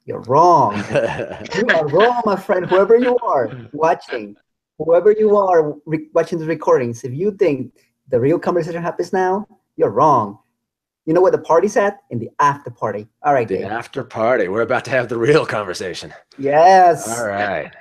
Speaker 3: you're wrong. You are wrong, my friend. Whoever you are watching, watching the recordings, if you think the real conversation happens now, you're wrong. You know where the party's at? In the after party. All right,
Speaker 1: the after party. We're about to have the real conversation.
Speaker 3: Yes.
Speaker 1: All right.